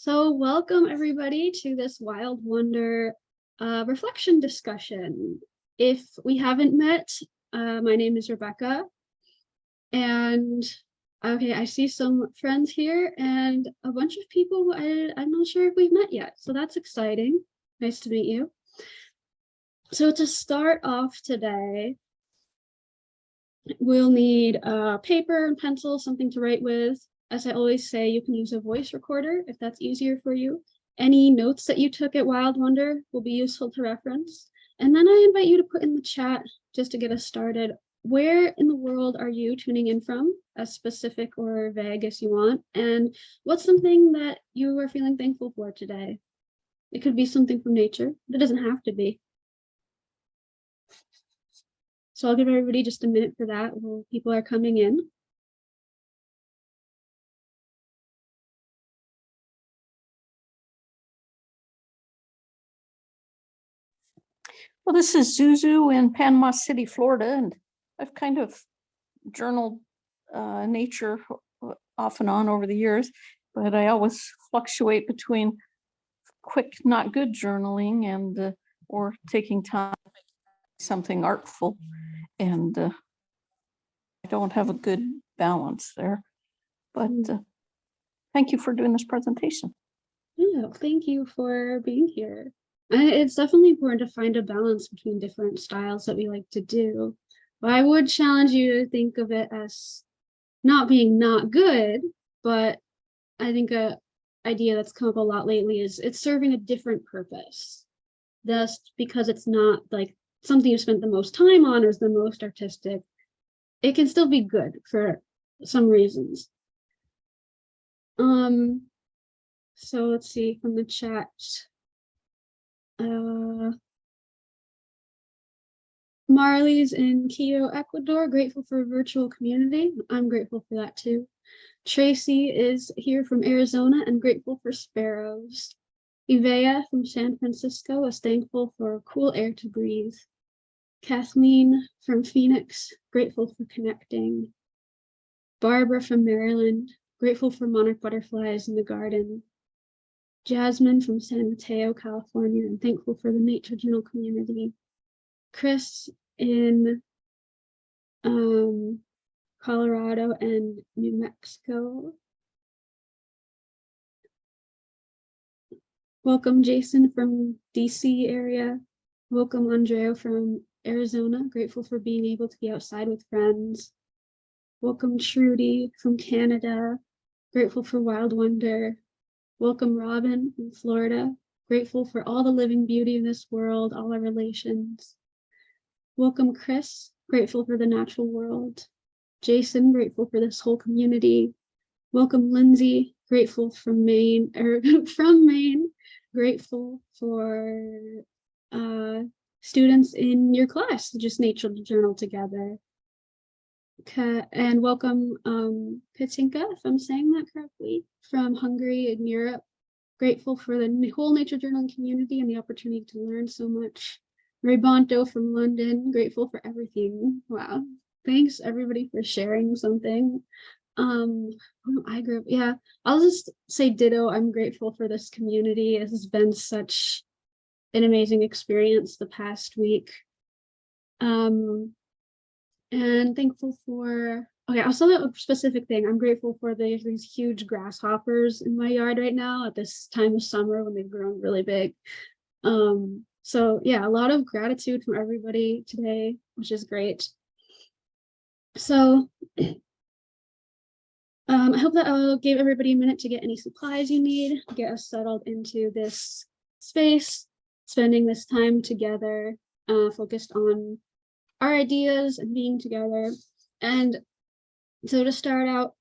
So welcome everybody to this Wild Wonder reflection discussion. If we haven't met, my name is Rebecca, and okay, I see some friends here and a bunch of people I'm not sure if we've met yet, so that's exciting. Nice to meet you. So to start off today, we'll need a paper and pencil, something to write with. As I always say, you can use a voice recorder if that's easier for you. Any notes that you took at Wild Wonder will be useful to reference. And then I invite you to put in the chat, just to get us started, where in the world are you tuning in from, as specific or vague as you want, and what's something that you are feeling thankful for today? It could be something from nature, but it doesn't have to be. So I'll give everybody just a minute for that while people are coming in. Well, this is Zuzu in Panama City, Florida, and I've kind of journaled nature off and on over the years, but I always fluctuate between quick, not good journaling and or taking time to make something artful, and I don't have a good balance there. But thank you for doing this presentation. Yeah, thank you for being here. It's definitely important to find a balance between different styles that we like to do. But I would challenge you to think of it as not being not good, but I think a idea that's come up a lot lately is it's serving a different purpose. Just because it's not like something you spent the most time on or is the most artistic, it can still be good for some reasons. So let's see from the chat. Marley's in Quito, Ecuador, grateful for a virtual community. I'm grateful for that too. Tracy is here from Arizona and grateful for sparrows. Ivea from San Francisco is thankful for cool air to breathe. Kathleen from Phoenix, grateful for connecting. Barbara from Maryland, grateful for monarch butterflies in the garden. Jasmine from San Mateo, California, and thankful for the Nature Journal community. Chris in Colorado and New Mexico. Welcome Jason from DC area. Welcome Andreo from Arizona, grateful for being able to be outside with friends. Welcome Trudy from Canada, grateful for Wild Wonder. Welcome Robin from Florida, grateful for all the living beauty in this world, all our relations. Welcome Chris, grateful for the natural world. Jason, grateful for this whole community. Welcome Lindsay, grateful from Maine, grateful for students in your class, just Nature Journal together. And welcome Katinka, if I'm saying that correctly, from Hungary in Europe. Grateful for the whole Nature Journaling community and the opportunity to learn so much. Rebonto from London, grateful for everything. Wow, thanks everybody for sharing something. I grew up, yeah, I'll just say ditto. I'm grateful for this community. It has been such an amazing experience the past week. And thankful for, okay, I'll say that specific thing. I'm grateful for these huge grasshoppers in my yard right now at this time of summer when they've grown really big. So yeah, a lot of gratitude from everybody today, which is great. So I hope that I'll give everybody a minute to get any supplies you need, get us settled into this space, spending this time together, focused on our ideas and being together. And so to start out,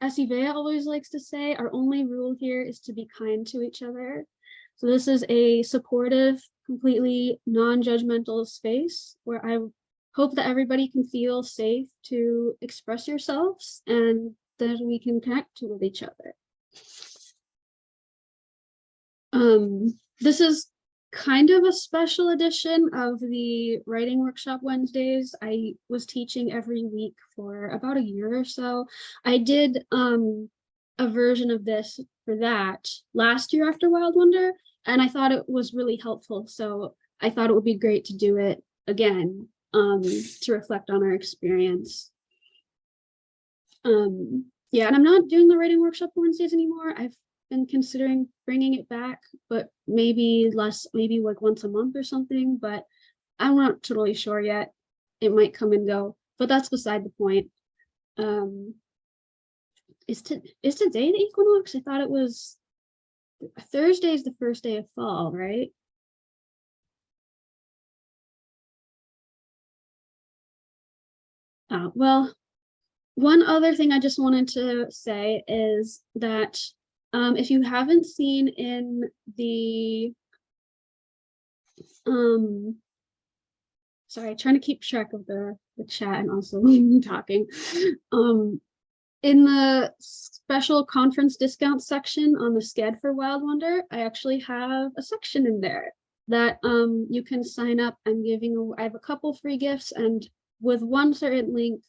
as Ivea always likes to say, our only rule here is to be kind to each other. So this is a supportive, completely non-judgmental space where I hope that everybody can feel safe to express yourselves and that we can connect with each other. This is kind of a special edition of the writing workshop Wednesdays. I was teaching every week for about a year or so. I did a version of this for that last year after Wild Wonder, and I thought it was really helpful. So I thought it would be great to do it again, to reflect on our experience. Yeah, and I'm not doing the writing workshop Wednesdays anymore. I've been considering bringing it back, but maybe less, maybe like once a month or something, but I'm not totally sure yet. It might come and go, but that's beside the point. Is today the equinox? I thought it was Thursday is the first day of fall, right? Well, one other thing I just wanted to say is that if you haven't seen in the sorry, trying to keep track of the chat and also talking. In the special conference discount section on the SCED for Wild Wonder, I actually have a section in there that you can sign up. I have a couple free gifts, and with one certain link,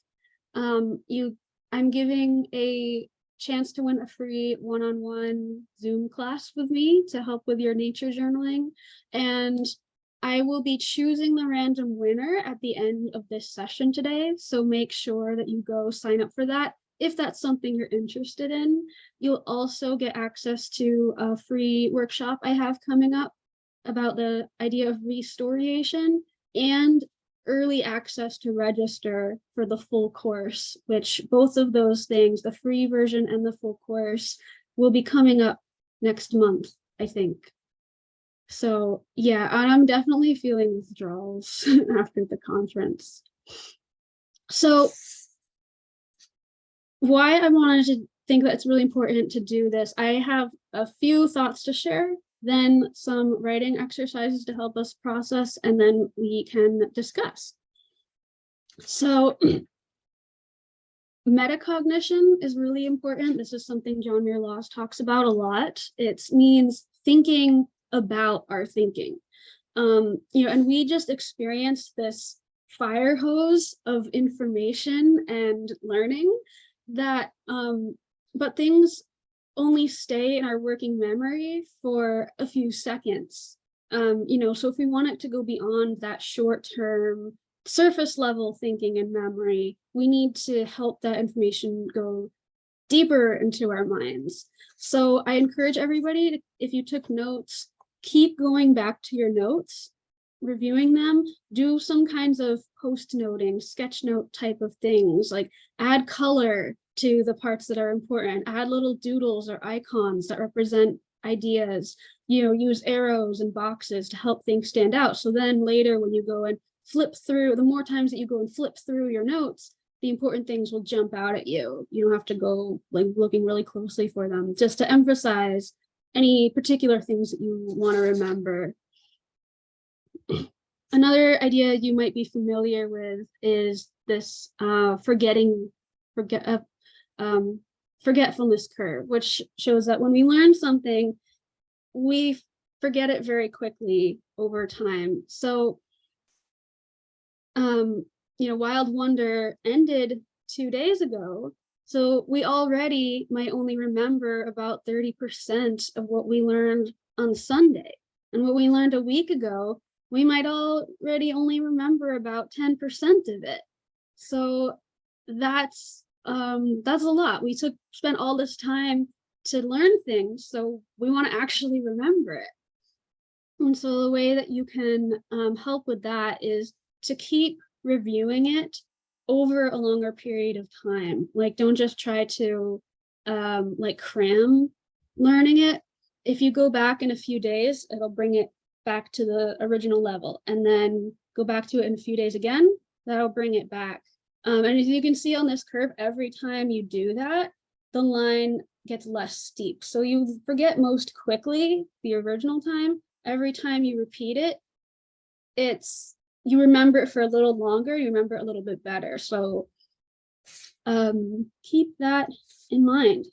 I'm giving a chance to win a free one-on-one Zoom class with me to help with your nature journaling. And I will be choosing the random winner at the end of this session today. So make sure that you go sign up for that. If that's something you're interested in, you'll also get access to a free workshop I have coming up about the idea of restoration, and early access to register for the full course, which both of those things, the free version and the full course, will be coming up next month, I think. So yeah, and I'm definitely feeling withdrawals after the conference. So why I wanted to think that it's really important to do this, I have a few thoughts to share, then some writing exercises to help us process, and then we can discuss. So metacognition is really important. This is something John Muir Laws talks about a lot. It means thinking about our thinking. And we just experienced this fire hose of information and learning that, but things only stay in our working memory for a few seconds. So if we want it to go beyond that short-term surface level thinking and memory, we need to help that information go deeper into our minds. So I encourage everybody to, if you took notes, keep going back to your notes, reviewing them, do some kinds of post noting, sketch note type of things, like add color to the parts that are important, add little doodles or icons that represent ideas, use arrows and boxes to help things stand out. So then later when you go and flip through, the more times that you go and flip through your notes, the important things will jump out at you. You don't have to go like looking really closely for them, just to emphasize any particular things that you want to remember. Another idea you might be familiar with is this forgetfulness curve, which shows that when we learn something, we forget it very quickly over time. So, Wild Wonder ended 2 days ago. So we already might only remember about 30% of what we learned on Sunday. And what we learned a week ago, we might already only remember about 10% of it. So that's a lot. We spent all this time to learn things, so we want to actually remember it. And so the way that you can help with that is to keep reviewing it over a longer period of time. Like, don't just try to cram learning it. If you go back in a few days, it'll bring it back to the original level, and then go back to it in a few days again, that'll bring it back. And as you can see on this curve, every time you do that, the line gets less steep. So you forget most quickly the original time. Every time you repeat it, you remember it for a little longer, you remember it a little bit better. So keep that in mind.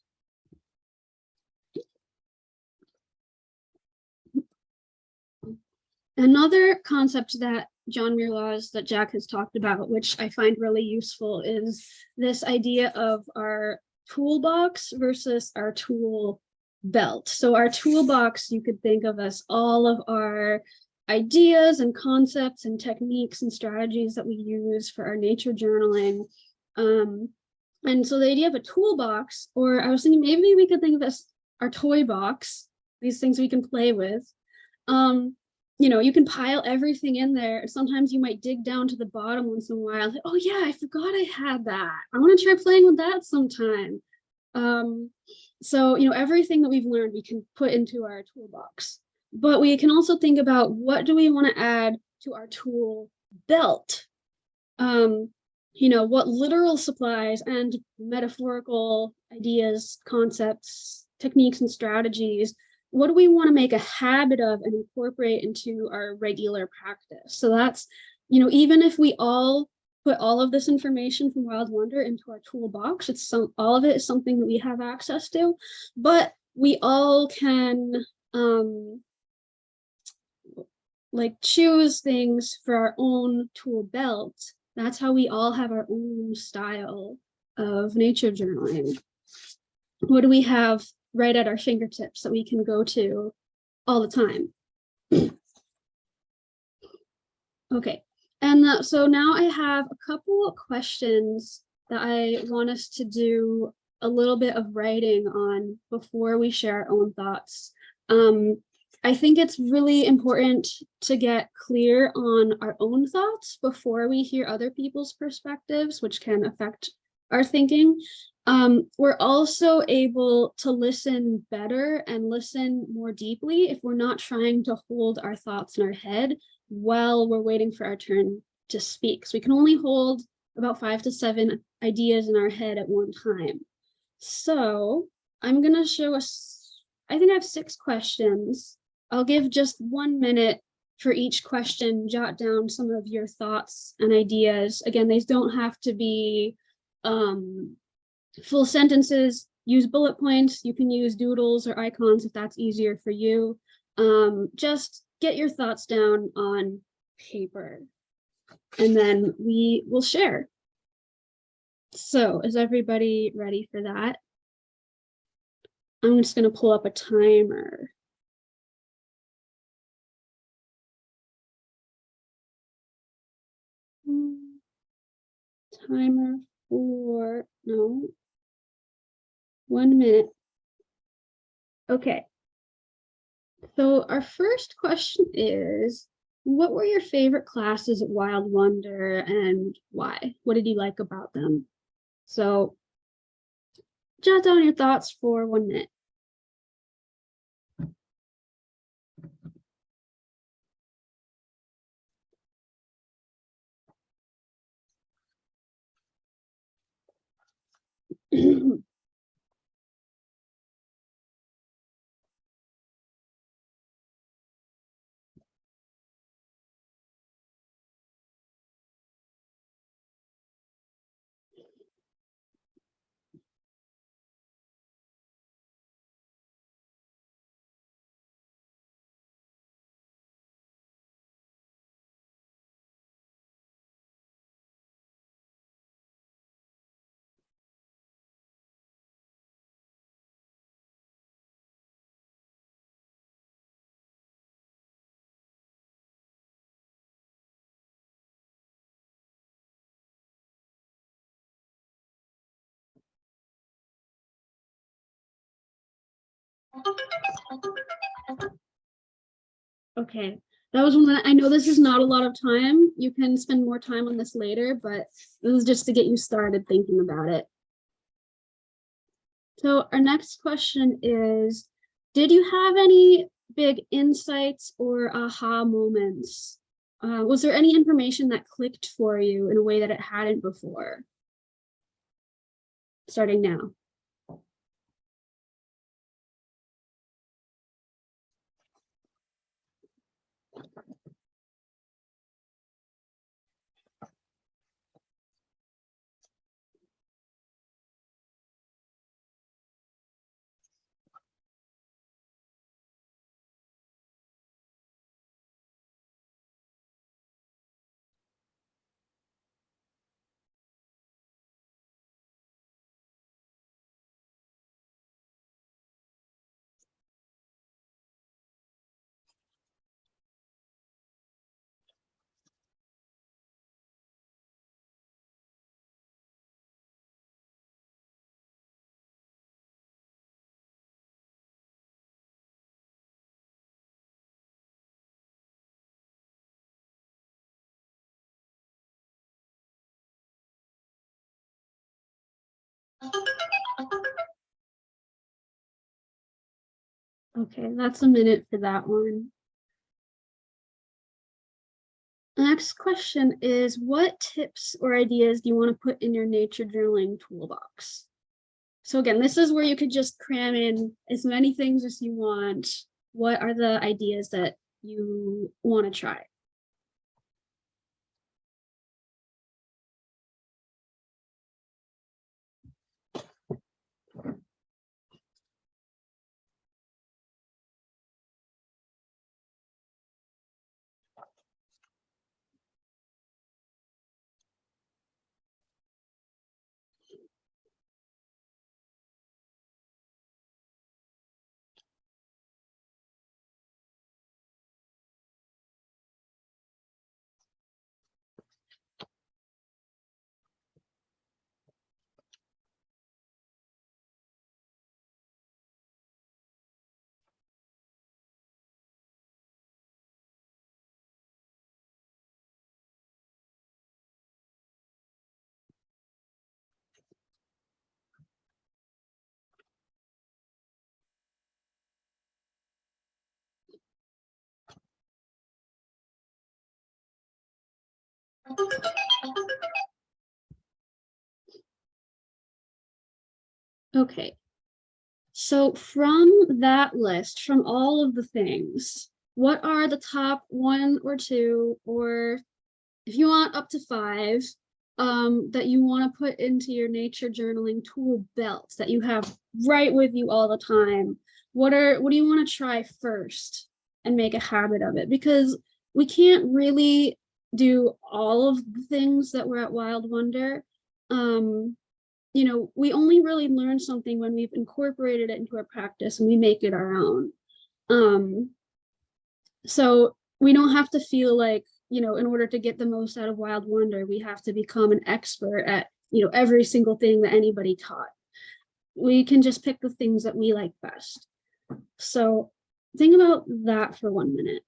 Another concept that John Muir Laws that Jack has talked about, which I find really useful, is this idea of our toolbox versus our tool belt. So our toolbox, you could think of as all of our ideas and concepts and techniques and strategies that we use for our nature journaling. And so the idea of a toolbox, or I was thinking maybe we could think of as our toy box, these things we can play with. You know, you can pile everything in there. Sometimes you might dig down to the bottom once in a while. Like, oh yeah, I forgot I had that. I want to try playing with that sometime. So, you know, everything that we've learned, we can put into our toolbox. But we can also think about what do we want to add to our tool belt? You know, what literal supplies and metaphorical ideas, concepts, techniques, and strategies, what do we want to make a habit of and incorporate into our regular practice? So that's, you know, even if we all put all of this information from Wild Wonder into our toolbox, all of it is something that we have access to, but we all can like choose things for our own tool belt. That's how we all have our own style of nature journaling. What do we have right at our fingertips that we can go to all the time? Okay, and so now I have a couple of questions that I want us to do a little bit of writing on before we share our own thoughts. I think it's really important to get clear on our own thoughts before we hear other people's perspectives, which can affect our thinking. We're also able to listen better and listen more deeply if we're not trying to hold our thoughts in our head while we're waiting for our turn to speak. So we can only hold about 5 to 7 ideas in our head at one time. So I'm going to show us, I think I have 6 questions. I'll give just 1 minute for each question. Jot down some of your thoughts and ideas. Again, these don't have to be full sentences. Use bullet points. You can use doodles or icons if that's easier for you. Just get your thoughts down on paper, and then we will share. So is everybody ready for that? I'm just going to pull up a timer. Timer for, no, 1 minute. Okay. So our first question is, what were your favorite classes at Wild Wonder and why? What did you like about them? So jot down your thoughts for 1 minute. Okay, that was one that I know this is not a lot of time. You can spend more time on this later, but this is just to get you started thinking about it. So our next question is, did you have any big insights or aha moments? Was there any information that clicked for you in a way that it hadn't before? Starting now. Okay, that's a minute for that one. The next question is, what tips or ideas do you want to put in your nature journaling toolbox? So again, this is where you could just cram in as many things as you want. What are the ideas that you want to try? Okay, so from that list, from all of the things, what are the top one or two, or if you want up to five, that you want to put into your nature journaling tool belt that you have right with you all the time? What do you want to try first and make a habit of it? Because we can't really do all of the things that were at Wild Wonder. Um, we only really learn something when we've incorporated it into our practice and we make it our own. Um, so we don't have to feel like, in order to get the most out of Wild Wonder, we have to become an expert at, every single thing that anybody taught. We can just pick the things that we like best. So think about that for 1 minute.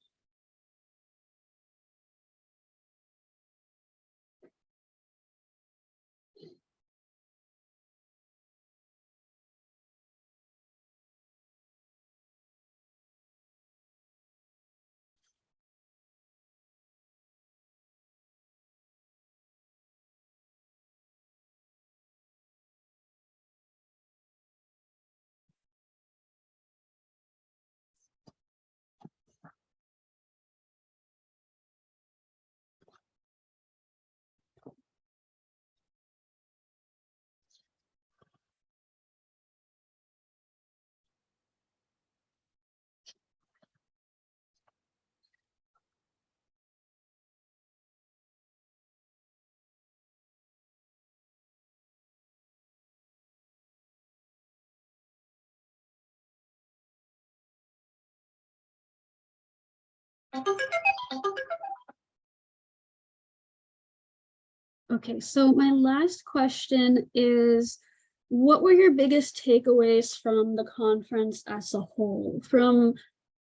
Okay, so my last question is, what were your biggest takeaways from the conference as a whole, from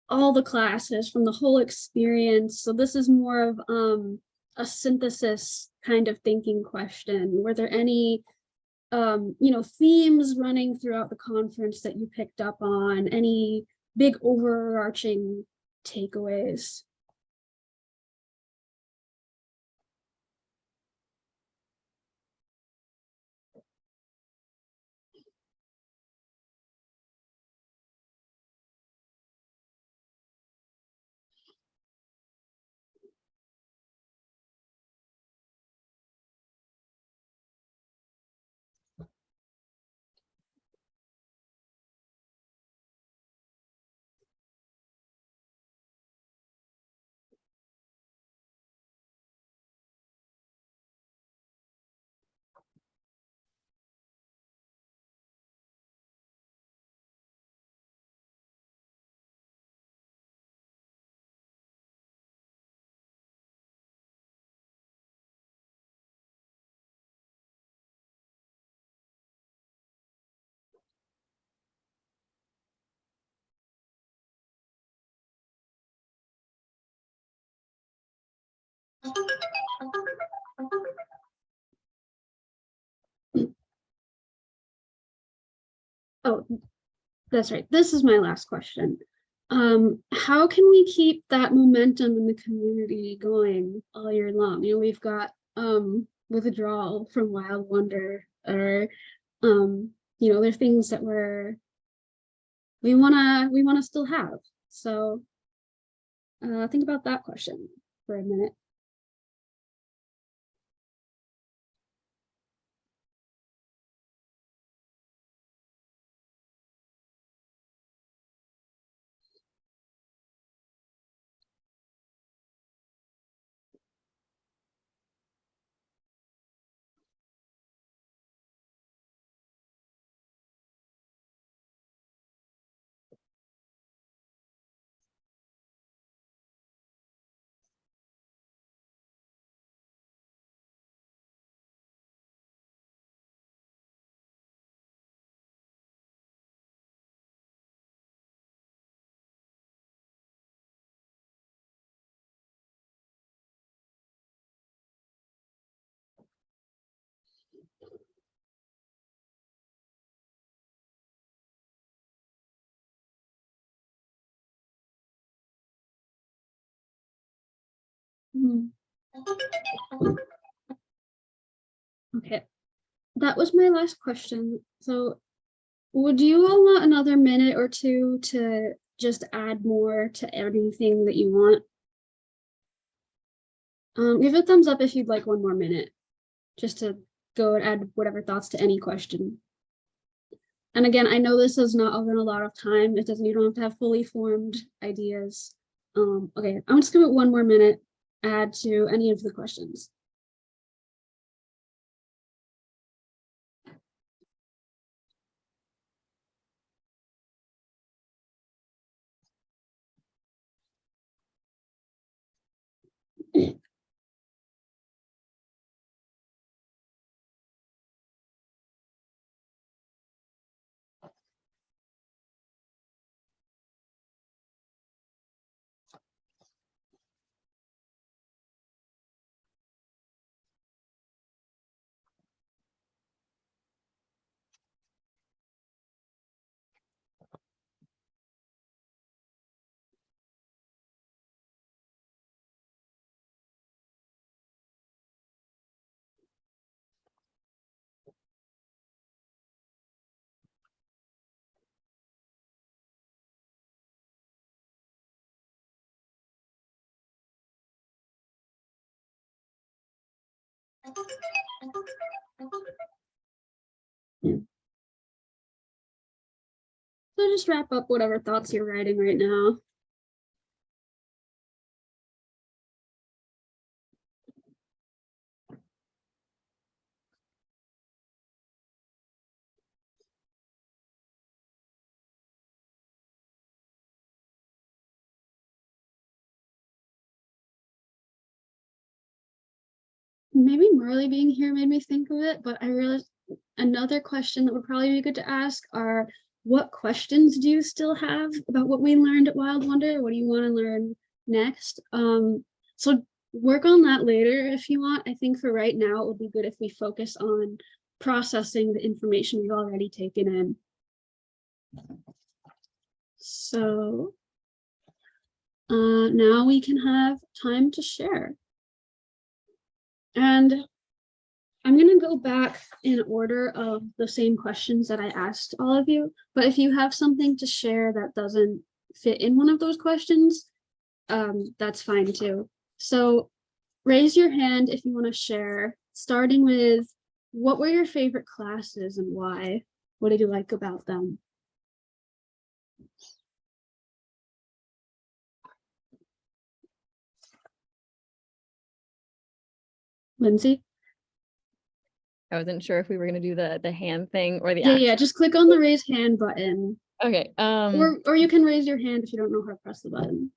all the classes, from the whole experience? So this is more of a synthesis kind of thinking question. Were there any themes running throughout the conference that you picked up on? Any big overarching takeaways? Oh, That's right. This is my last question. How can we keep that momentum in the community going all year long? You know, we've got withdrawal from Wild Wonder, or you know, there's things that we wanna still have. So think about that question for a minute. Hmm. Okay, that was my last question. So would you all want another minute or two to just add more to anything that you want? Give a thumbs up if you'd like one more minute, just to go and add whatever thoughts to any question. And again, I know this is not often a lot of time. It doesn't, you don't have to have fully formed ideas. Okay, I'm just gonna give it one more minute, add to any of the questions. So just wrap up whatever thoughts you're writing right now. Maybe Marley being here made me think of it, but I realized another question that would probably be good to ask are, what questions do you still have about what we learned at Wild Wonder? What do you want to learn next? So work on that later if you want. I think for right now, it would be good if we focus on processing the information we've already taken in. So now we can have time to share. And I'm going to go back in order of the same questions that I asked all of you. But if you have something to share that doesn't fit in one of those questions, that's fine too. So raise your hand if you want to share, starting with, what were your favorite classes and why? What did you like about them? Lindsay? I wasn't sure if we were gonna do the hand thing or the Yeah, just click on the raise hand button. Okay. Or you can raise your hand if you don't know how to press the button.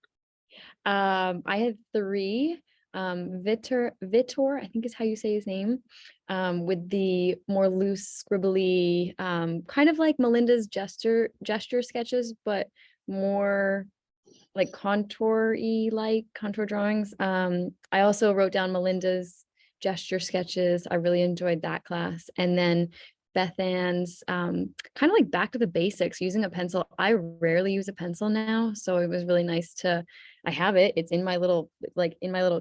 I had 3. Vitor, I think is how you say his name, with the more loose, scribbly, kind of like Melinda's gesture sketches, but more like contour drawings. I also wrote down Melinda's gesture sketches. I really enjoyed that class. And then Beth Ann's, kind of like back to the basics, using a pencil. I rarely use a pencil now, so it was really nice I have it, it's in my little,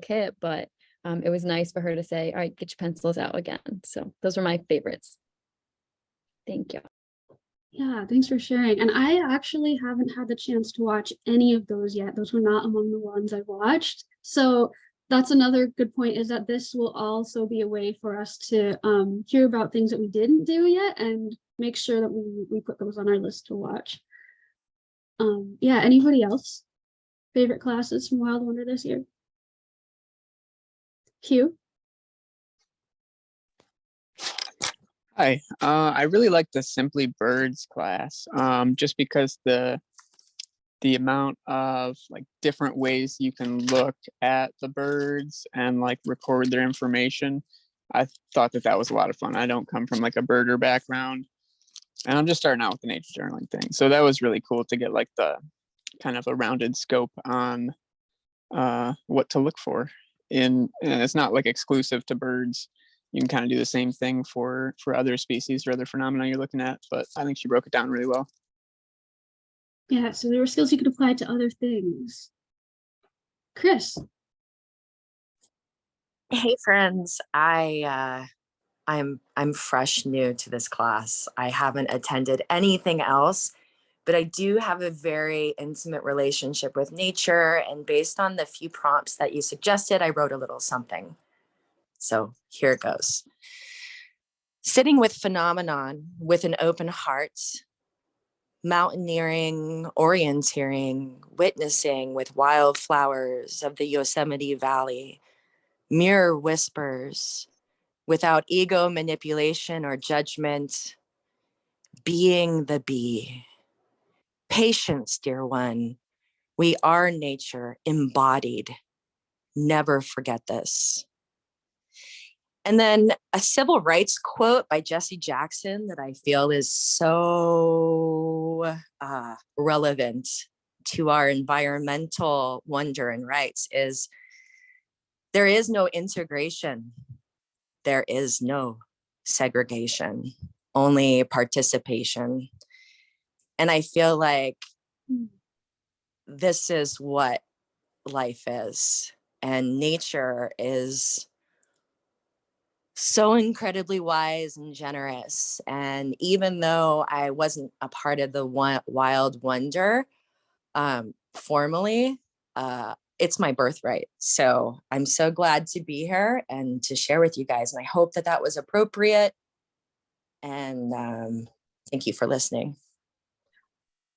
kit, but it was nice for her to say, all right, get your pencils out again. So those were my favorites. Thank you. Yeah, thanks for sharing. And I actually haven't had the chance to watch any of those yet. Those were not among the ones I watched. So that's another good point, is that this will also be a way for us to hear about things that we didn't do yet and make sure that we put those on our list to watch. Yeah, anybody else? Favorite classes from Wild Wonder this year? Hugh? Hi, I really like the Simply Birds class, just because the amount of like different ways you can look at the birds and like record their information. I thought that was a lot of fun. I don't come from like a birder background, and I'm just starting out with the nature journaling thing. So that was really cool to get like the kind of a rounded scope on what to look for and it's not like exclusive to birds. You can kind of do the same thing for other species or other phenomena you're looking at, but I think she broke it down really well. Yeah, so there were skills you could apply to other things. Chris? Hey friends, I'm fresh new to this class. I haven't attended anything else, but I do have a very intimate relationship with nature, and based on the few prompts that you suggested, I wrote a little something. So here it goes. Sitting with phenomenon with an open heart, mountaineering, orienteering, witnessing with wildflowers of the Yosemite Valley, mirror whispers, without ego manipulation or judgment, being the bee. Patience, dear one. We are nature embodied. Never forget this. And then a civil rights quote by Jesse Jackson that I feel is so relevant to our environmental wonder and rights is, there is no integration. There is no segregation, only participation. And I feel like this is what life is. And nature is so incredibly wise and generous. And even though I wasn't a part of the Wild Wonder formally, it's my birthright. So I'm so glad to be here and to share with you guys. And I hope that was appropriate. And thank you for listening.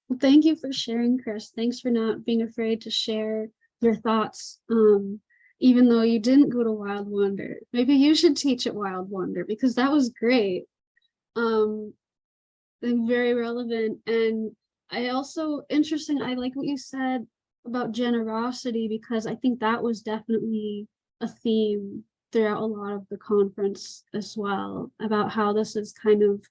Well, thank you for sharing, Chris. Thanks for not being afraid to share your thoughts. Even though you didn't go to Wild Wonder, maybe you should teach at Wild Wonder, because that was great. And very relevant. And I also, interesting, I like what you said about generosity, because I think that was definitely a theme throughout a lot of the conference as well, about how this is kind of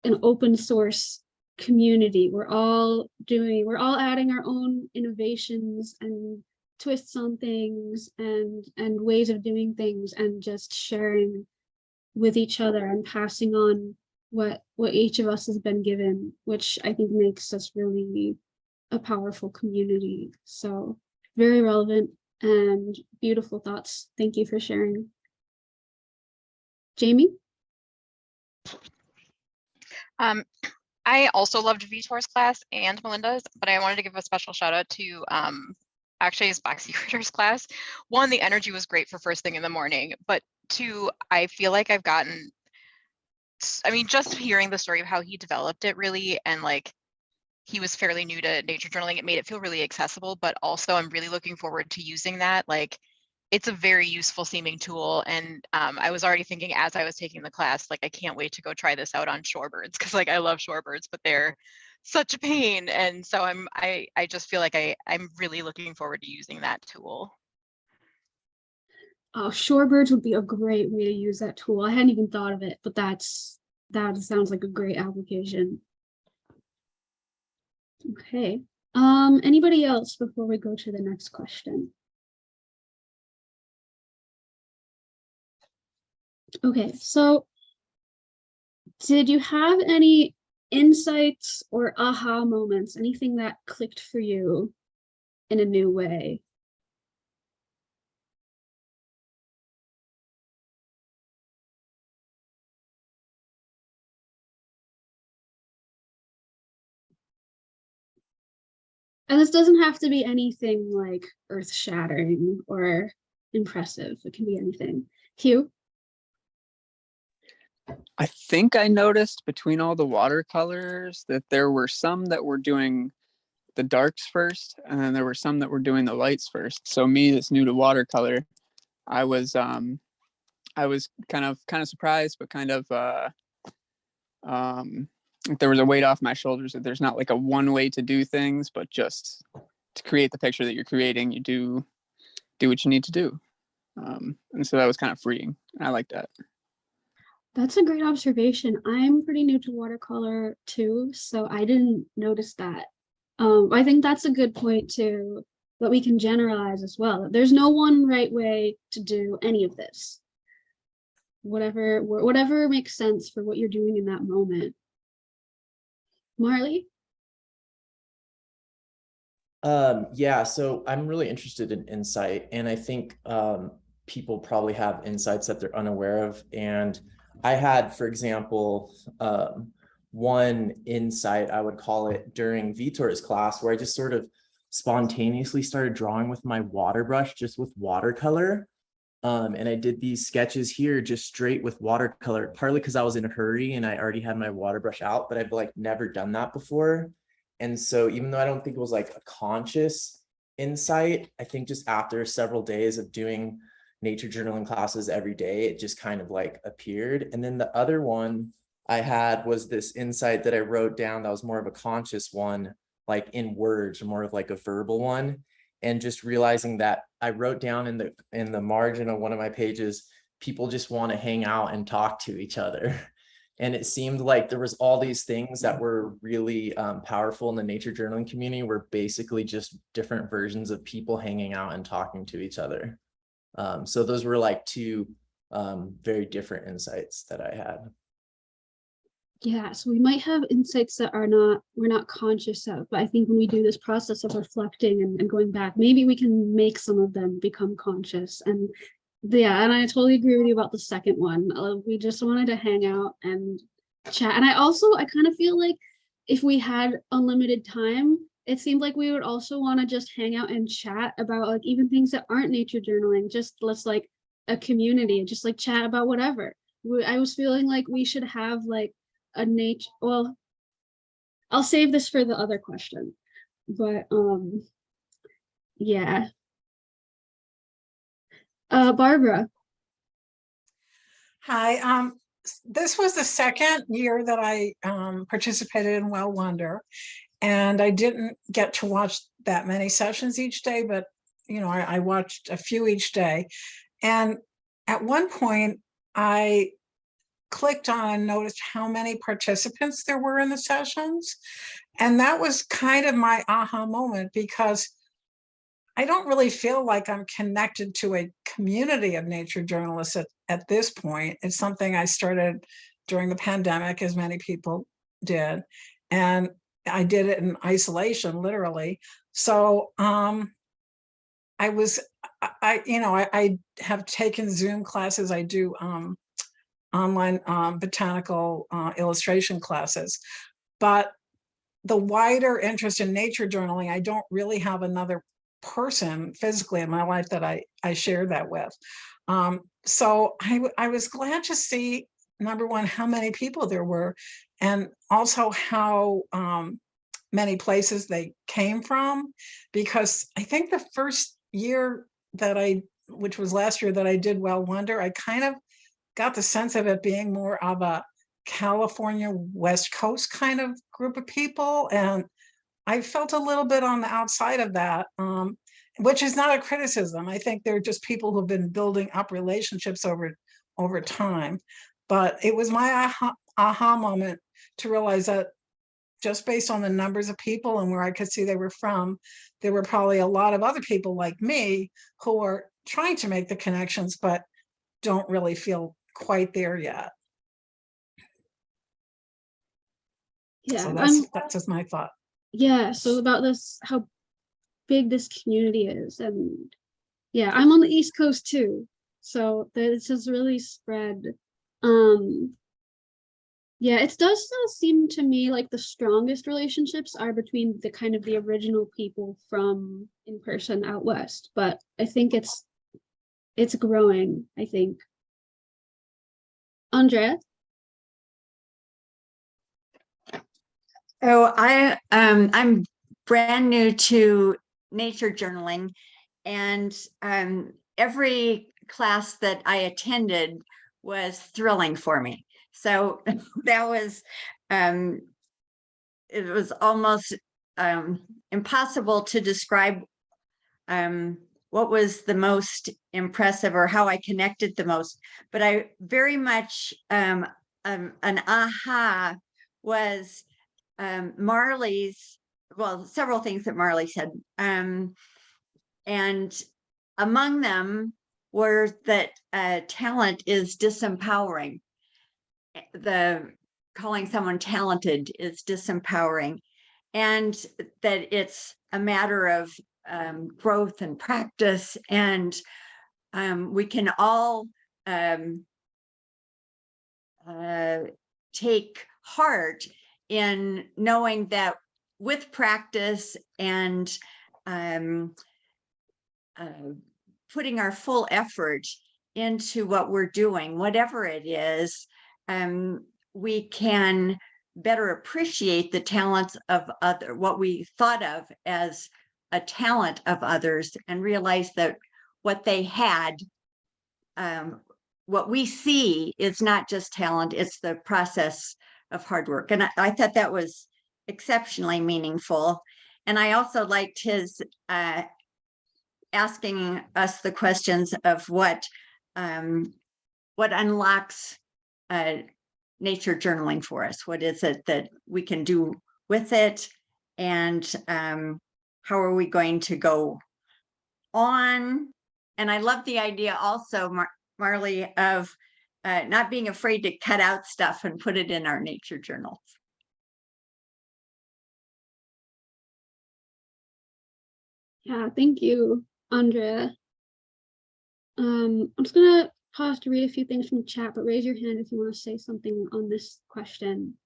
an open source community. We're all adding our own innovations and twists on things and ways of doing things, and just sharing with each other and passing on what each of us has been given, which I think makes us really a powerful community. So very relevant and beautiful thoughts. Thank you for sharing. Jamie? I also loved Vitor's class and Melinda's, but I wanted to give a special shout out to actually his Boxy Critters class. One, the energy was great for first thing in the morning, but two, I feel like I've gotten, I mean, just hearing the story of how he developed it really, and like he was fairly new to nature journaling, it made it feel really accessible, but also I'm really looking forward to using that. Like, it's a very useful seeming tool. And I was already thinking as I was taking the class, like, I can't wait to go try this out on shorebirds, because like I love shorebirds, but they're such a pain. And so I just feel like I'm really looking forward to using that tool. Oh, shorebirds would be a great way to use that tool. I hadn't even thought of it, but that sounds like a great application. Okay. Anybody else before we go to the next question? Okay, so Did you have any insights or aha moments, anything that clicked for you in a new way? And this doesn't have to be anything like earth-shattering or impressive. It can be anything. Hugh? I think I noticed between all the watercolors that there were some that were doing the darks first, and then there were some that were doing the lights first. So me, that's new to watercolor, I was kind of surprised, but kind of there was a weight off my shoulders that there's not like a one way to do things, but just to create the picture that you're creating, you do what you need to do. And so that was kind of freeing. I like that. That's a great observation. I'm pretty new to watercolor too, so I didn't notice that. I think that's a good point too, that we can generalize as well. There's no one right way to do any of this. Whatever makes sense for what you're doing in that moment. Marley? Yeah, so I'm really interested in insight, and I think people probably have insights that they're unaware of. And I had, for example, one insight, I would call it, during Vitor's class, where I just sort of spontaneously started drawing with my water brush, just with watercolor. And I did these sketches here just straight with watercolor, partly because I was in a hurry and I already had my water brush out, but I've like never done that before. And so even though I don't think it was like a conscious insight, I think just after several days of doing nature journaling classes every day, it just kind of like appeared. And then the other one I had was this insight that I wrote down that was more of a conscious one, like in words, more of like a verbal one. And just realizing that I wrote down in the margin of one of my pages, people just want to hang out and talk to each other. And it seemed like there was all these things that were really powerful in the nature journaling community were basically just different versions of people hanging out and talking to each other. So those were like two very different insights that I had. Yeah, so we might have insights that we're not conscious of, but I think when we do this process of reflecting and going back, maybe we can make some of them become conscious. And yeah, and I totally agree with you about the second one. We just wanted to hang out and chat. And I kind of feel like if we had unlimited time, it seemed like we would also want to just hang out and chat about like even things that aren't nature journaling, just let's like a community, just like chat about whatever. I was feeling like we should have like a nature, well, I'll save this for the other question, but yeah. Barbara. Hi, this was the second year that I participated in Well Wonder, and I didn't get to watch that many sessions each day, but I watched a few each day. And at one point I clicked on and noticed how many participants there were in the sessions. And that was kind of my aha moment, because I don't really feel like I'm connected to a community of nature journalists at this point. It's something I started during the pandemic, as many people did. And I did it in isolation, literally. So I have taken Zoom classes. I do online botanical illustration classes, but the wider interest in nature journaling, I don't really have another person physically in my life that I share that with. So I was glad to see, number one, how many people there were, and also how many places they came from, because I think the first year which was last year that I did Well Wonder, I kind of got the sense of it being more of a California West Coast kind of group of people. And I felt a little bit on the outside of that, which is not a criticism. I think they're just people who've been building up relationships over time. But it was my aha moment to realize that just based on the numbers of people and where I could see they were from, there were probably a lot of other people like me who are trying to make the connections, but don't really feel quite there yet. Yeah, So I'm, that's just my thought. yeah, so about this, how big this community is, and yeah, I'm on the East Coast too, so this has really spread. Um, yeah, it does still seem to me like the strongest relationships are between the kind of the original people from in person out west, but I think it's growing, I think. Andrea? Oh, I'm brand new to nature journaling, and every class that I attended was thrilling for me. So that was um, it was almost impossible to describe what was the most impressive or how I connected the most. But I very much an aha was Marley's, well, several things that Marley said. And among them were that talent is disempowering. The calling someone talented is disempowering, and that it's a matter of growth and practice. And we can all take heart in knowing that with practice and putting our full effort into what we're doing, whatever it is, we can better appreciate the talents of what we thought of as a talent of others, and realize that what they had, what we see is not just talent, it's the process of hard work. And I thought that was exceptionally meaningful. And I also liked his asking us the questions of what unlocks nature journaling for us. What is it that we can do with it? And how are we going to go on? And I love the idea also, Marley, of not being afraid to cut out stuff and put it in our nature journals. Yeah, thank you, Andrea. I'm just gonna pause to read a few things from the chat, but raise your hand if you want to say something on this question.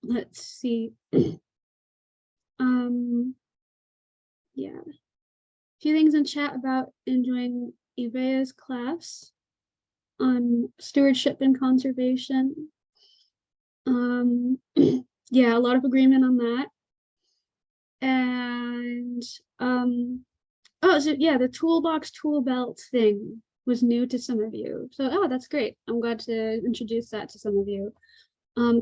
Let's see. Yeah, a few things in chat about enjoying Ivea's class on stewardship and conservation. Yeah, a lot of agreement on that. And oh, so yeah, the toolbox tool belt thing was new to some of you. So, oh, that's great. I'm glad to introduce that to some of you.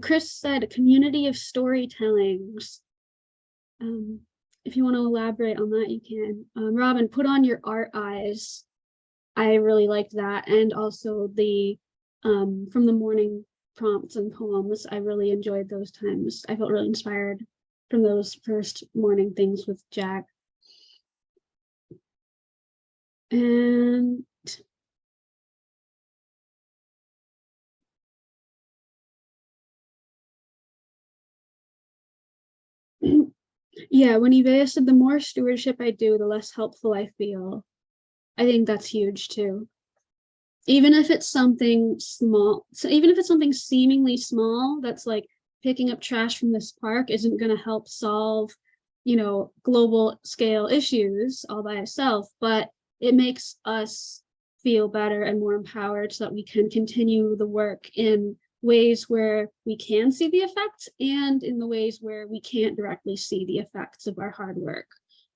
Chris said community of storytellings. If you want to elaborate on that, you can. Robin, put on your art eyes. I really liked that. And also the from the morning prompts and poems. I really enjoyed those times. I felt really inspired from those first morning things with Jack. And yeah, when Ivea said the more stewardship I do, the less helpful I feel. I think that's huge too. Even if it's something small, so even if it's something seemingly small, that's like picking up trash from this park isn't going to help solve, global scale issues all by itself, but it makes us feel better and more empowered so that we can continue the work in ways where we can see the effects and in the ways where we can't directly see the effects of our hard work.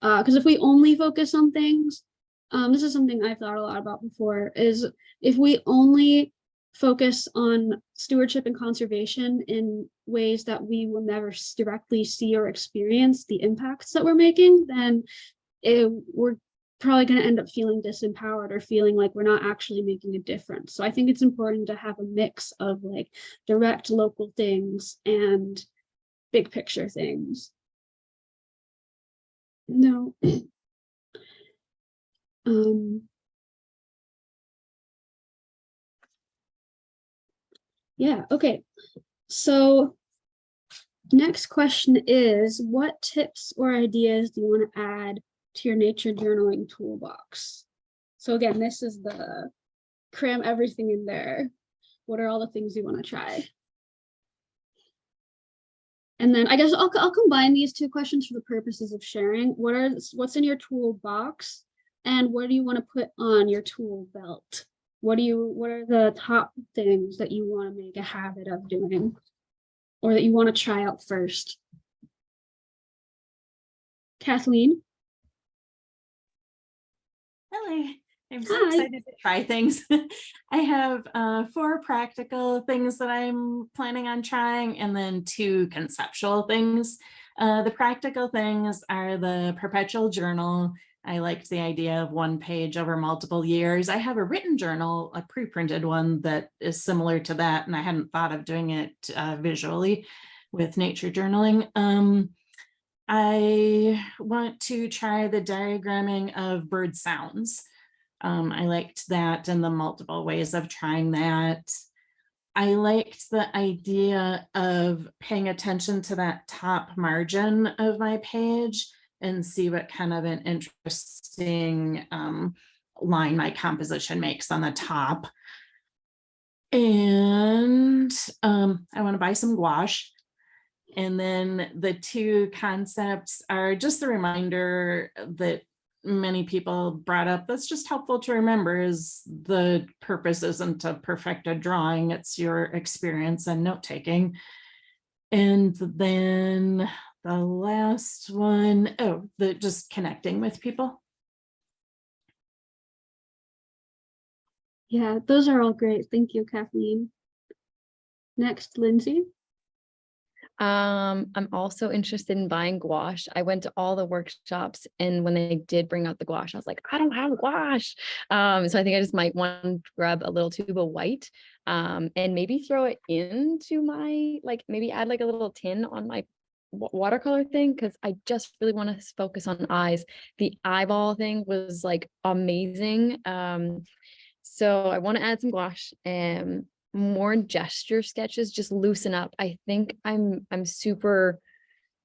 Because if we only focus on things, this is something I've thought a lot about before, is if we only focus on stewardship and conservation in ways that we will never directly see or experience the impacts that we're making, then we're probably going to end up feeling disempowered or feeling like we're not actually making a difference. So I think it's important to have a mix of like direct local things and big picture things. No. Yeah, okay. So next question is, what tips or ideas do you want to add to your nature journaling toolbox? So again, this is the cram everything in there. What are all the things you want to try? And then I guess I'll combine these two questions for the purposes of sharing. What's in your toolbox, and what do you want to put on your tool belt? What are the top things that you want to make a habit of doing, or that you want to try out first? Kathleen? Hello. I'm so Hi. excited to try things. I have 4 practical things that I'm planning on trying, and then 2 conceptual things. The practical things are the perpetual journal. I liked the idea of 1 page over multiple years. I have a written journal, a pre-printed one that is similar to that, and I hadn't thought of doing it visually with nature journaling. I want to try the diagramming of bird sounds. I liked that and the multiple ways of trying that. I liked the idea of paying attention to that top margin of my page and see what kind of an interesting line my composition makes on the top. And I want to buy some gouache. And then the 2 concepts are just a reminder that many people brought up that's just helpful to remember is the purpose isn't to perfect a drawing, it's your experience and note-taking. And then the last one, just connecting with people. Yeah, those are all great. Thank you, Kathleen. Next, Lindsay. I'm also interested in buying gouache. I went to all the workshops, and when they did bring out the gouache, I was like, I don't have gouache. So I think I just might want to grab a little tube of white, and maybe throw it into my, maybe add like a little tin on my watercolor thing, because I just really want to focus on eyes. The eyeball thing was like amazing. So I want to add some gouache and more gesture sketches, just loosen up. I think I'm super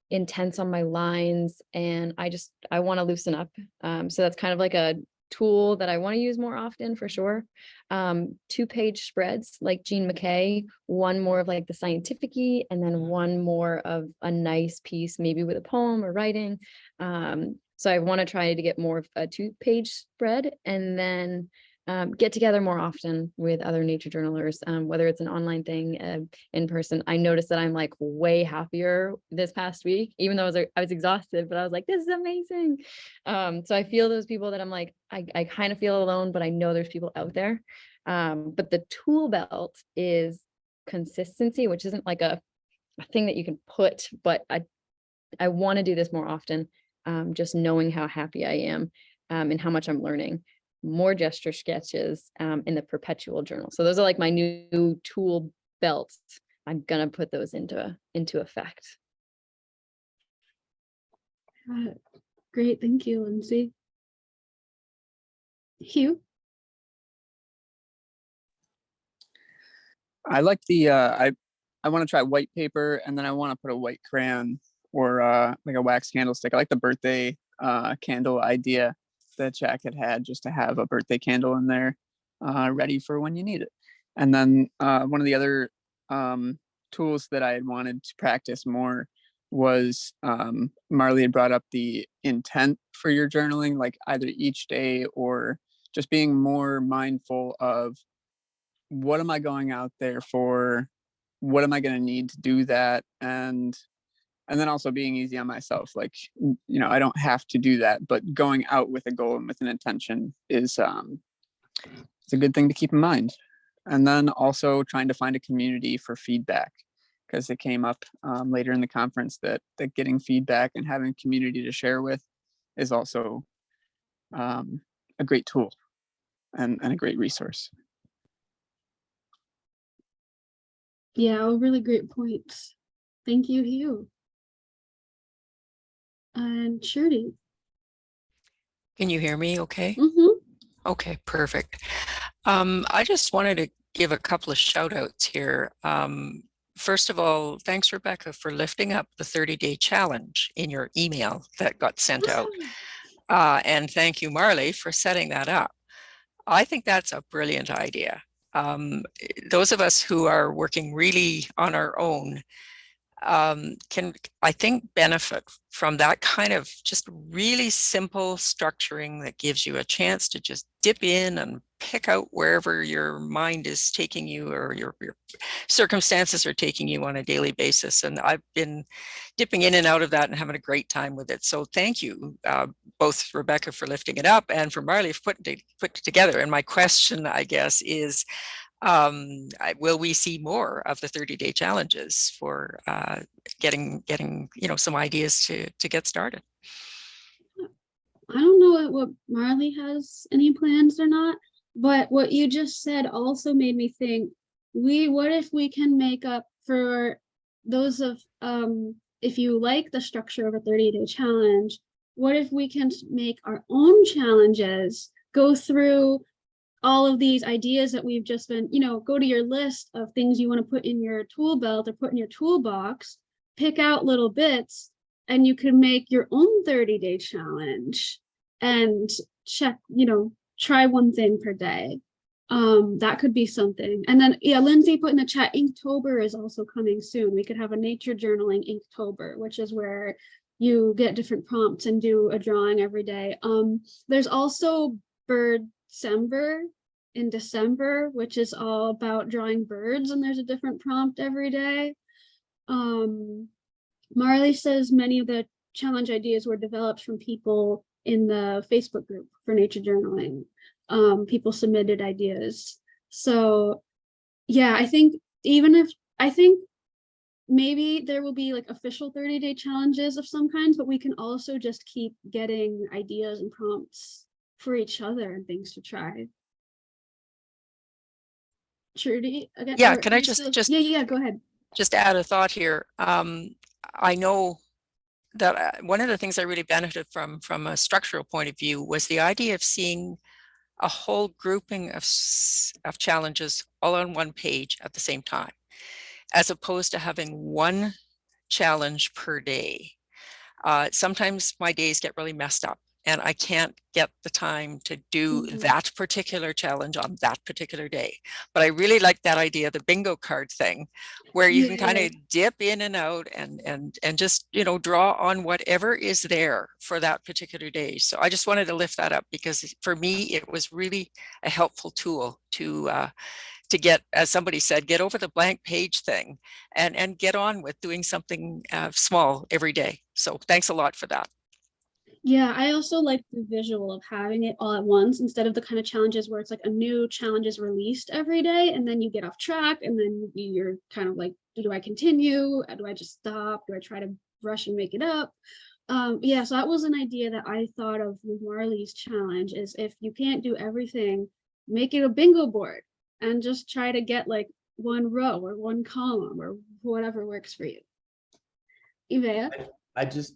intense on my lines, and I want to loosen up. So that's kind of like a tool that I want to use more often for sure. 2-page spreads like Jean McKay, one more of like the scientific-y, and then one more of a nice piece, maybe with a poem or writing. So I want to try to get more of a 2-page spread, and then get together more often with other nature journalers, whether it's an online thing, in person. I noticed that I'm like way happier this past week, even though I was exhausted, but I was like, this is amazing. So I feel those people that I'm like, I kind of feel alone, but I know there's people out there. But the tool belt is consistency, which isn't like a thing that you can put, but I want to do this more often. Just knowing how happy I am, and how much I'm learning. More gesture sketches, in the perpetual journal. So those are like my new tool belts. I'm gonna put those into effect. Great, thank you, Lindsay. Hugh? I like the I want to try white paper, and then I want to put a white crayon or like a wax candlestick. I like the birthday candle idea that Jack had, just to have a birthday candle in there ready for when you need it. And then one of the other tools that I had wanted to practice more was Marley had brought up the intent for your journaling, like either each day or just being more mindful of what am I going out there for? What am I going to need to do that? And then also being easy on myself, like, I don't have to do that, but going out with a goal and with an intention is it's a good thing to keep in mind. And then also trying to find a community for feedback, because it came up later in the conference that getting feedback and having a community to share with is also a great tool and a great resource. Yeah, all really great points. Thank you, Hugh. And Shirley. Can you hear me okay? Mm-hmm. Okay, perfect. I just wanted to give a couple of shout outs here. First of all, thanks, Rebecca, for lifting up the 30-day challenge in your email that got sent out. And thank you, Marley, for setting that up. I think that's a brilliant idea. Those of us who are working really on our own can, I think, benefit from that kind of just really simple structuring that gives you a chance to just dip in and pick out wherever your mind is taking you or your circumstances are taking you on a daily basis. And I've been dipping in and out of that and having a great time with it. So thank you, both Rebecca for lifting it up and for Marley for putting it together. And my question, I guess, is, will we see more of the 30-day challenges for getting some ideas to get started? I don't know what Marley has any plans or not, but what you just said also made me think, what if we can make up for those of, if you like the structure of a 30-day challenge, what if we can make our own challenges, go through all of these ideas that we've just been, go to your list of things you want to put in your tool belt or put in your toolbox, pick out little bits, and you can make your own 30-day challenge and check, try one thing per day. That could be something. And then, yeah, Lindsay put in the chat, Inktober is also coming soon. We could have a nature journaling Inktober, which is where you get different prompts and do a drawing every day. There's also Birdcember in December, which is all about drawing birds, and there's a different prompt every day. Marley says many of the challenge ideas were developed from people in the Facebook group for nature journaling. People submitted ideas. So yeah, I think maybe there will be like official 30-day challenges of some kinds, but we can also just keep getting ideas and prompts for each other and things to try. Trudy, again? Yeah, can I just yeah, go ahead. Just add a thought here. I know that one of the things I really benefited from a structural point of view was the idea of seeing a whole grouping of challenges all on one page at the same time, as opposed to having one challenge per day. Sometimes my days get really messed up and I can't get the time to do that particular challenge on that particular day. But I really like that idea, the bingo card thing, where you can kind of dip in and out and just, draw on whatever is there for that particular day. So I just wanted to lift that up because for me, it was really a helpful tool to get, as somebody said, get over the blank page thing and get on with doing something small every day. So thanks a lot for that. Yeah, I also like the visual of having it all at once instead of the kind of challenges where it's like a new challenge is released every day and then you get off track and then you're kind of like, do I continue? Do I just stop? Do I try to rush and make it up? Yeah, so that was an idea that I thought of with Marley's challenge is if you can't do everything, make it a bingo board and just try to get like one row or one column or whatever works for you. Ivea?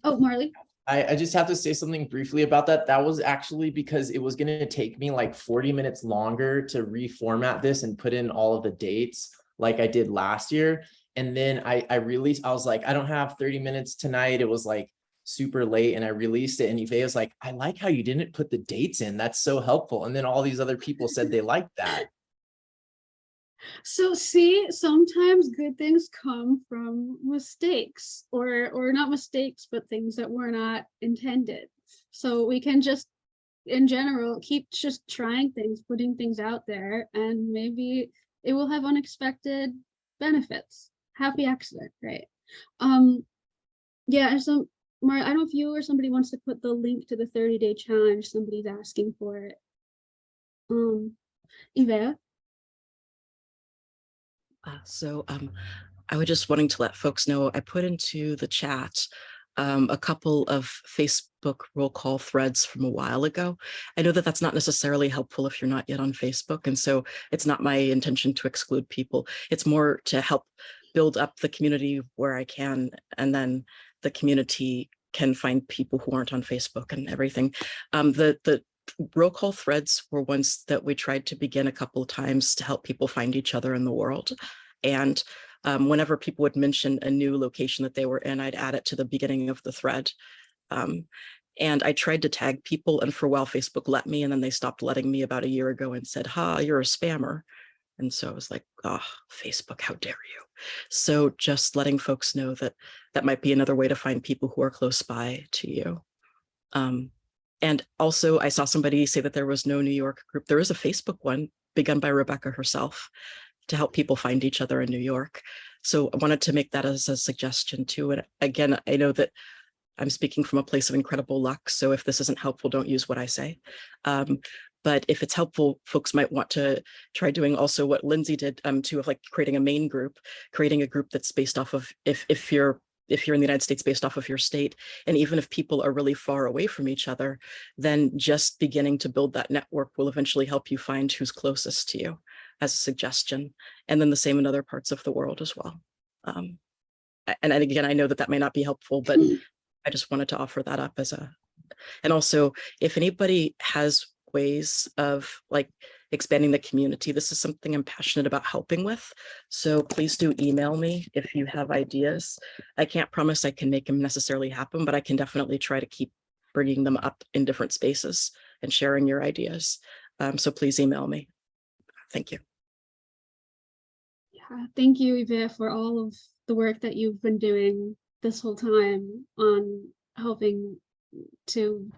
Oh, Marley. I just have to say something briefly about that. That was actually because it was going to take me like 40 minutes longer to reformat this and put in all of the dates like I did last year. And then I was like, I don't have 30 minutes tonight. It was like super late and I released it. And Ivea was like, I like how you didn't put the dates in. That's so helpful. And then all these other people said they liked that. So see, sometimes good things come from mistakes or not mistakes, but things that were not intended. So we can just, in general, keep just trying things, putting things out there, and maybe it will have unexpected benefits. Happy accident, right? Yeah, so I don't know if you or somebody wants to put the link to the 30-day challenge. Somebody's asking for it. Ivea? I was just wanting to let folks know, I put into the chat a couple of Facebook roll call threads from a while ago. I know that that's not necessarily helpful if you're not yet on Facebook. And so it's not my intention to exclude people. It's more to help build up the community where I can. And then the community can find people who aren't on Facebook and everything. The roll call threads were ones that we tried to begin a couple of times to help people find each other in the world. And whenever people would mention a new location that they were in, I'd add it to the beginning of the thread. And I tried to tag people, and for a while Facebook let me, and then they stopped letting me about a year ago and said, "Ha, you're a spammer." And so I was like, "Oh, Facebook, how dare you?" So just letting folks know that that might be another way to find people who are close by to you. And also, I saw somebody say that there was no New York group. There is a Facebook one begun by Rebecca herself to help people find each other in New York. So I wanted to make that as a suggestion too. And again, I know that I'm speaking from a place of incredible luck. So if this isn't helpful, don't use what I say. But if it's helpful, folks might want to try doing also what Lindsay did too, of like creating a main group, creating a group that's based off of, if you're in the United States, based off of your state. And even if people are really far away from each other, then just beginning to build that network will eventually help you find who's closest to you, as a suggestion. And then the same in other parts of the world as well. And again, I know that that may not be helpful, but I just wanted to offer that up as a, and also if anybody has ways of like expanding the community, this is something I'm passionate about helping with. So please do email me if you have ideas. I can't promise I can make them necessarily happen, but I can definitely try to keep bringing them up in different spaces and sharing your ideas. So please email me. Thank you. Yeah, thank you, Eva, for all of the work that you've been doing this whole time on helping to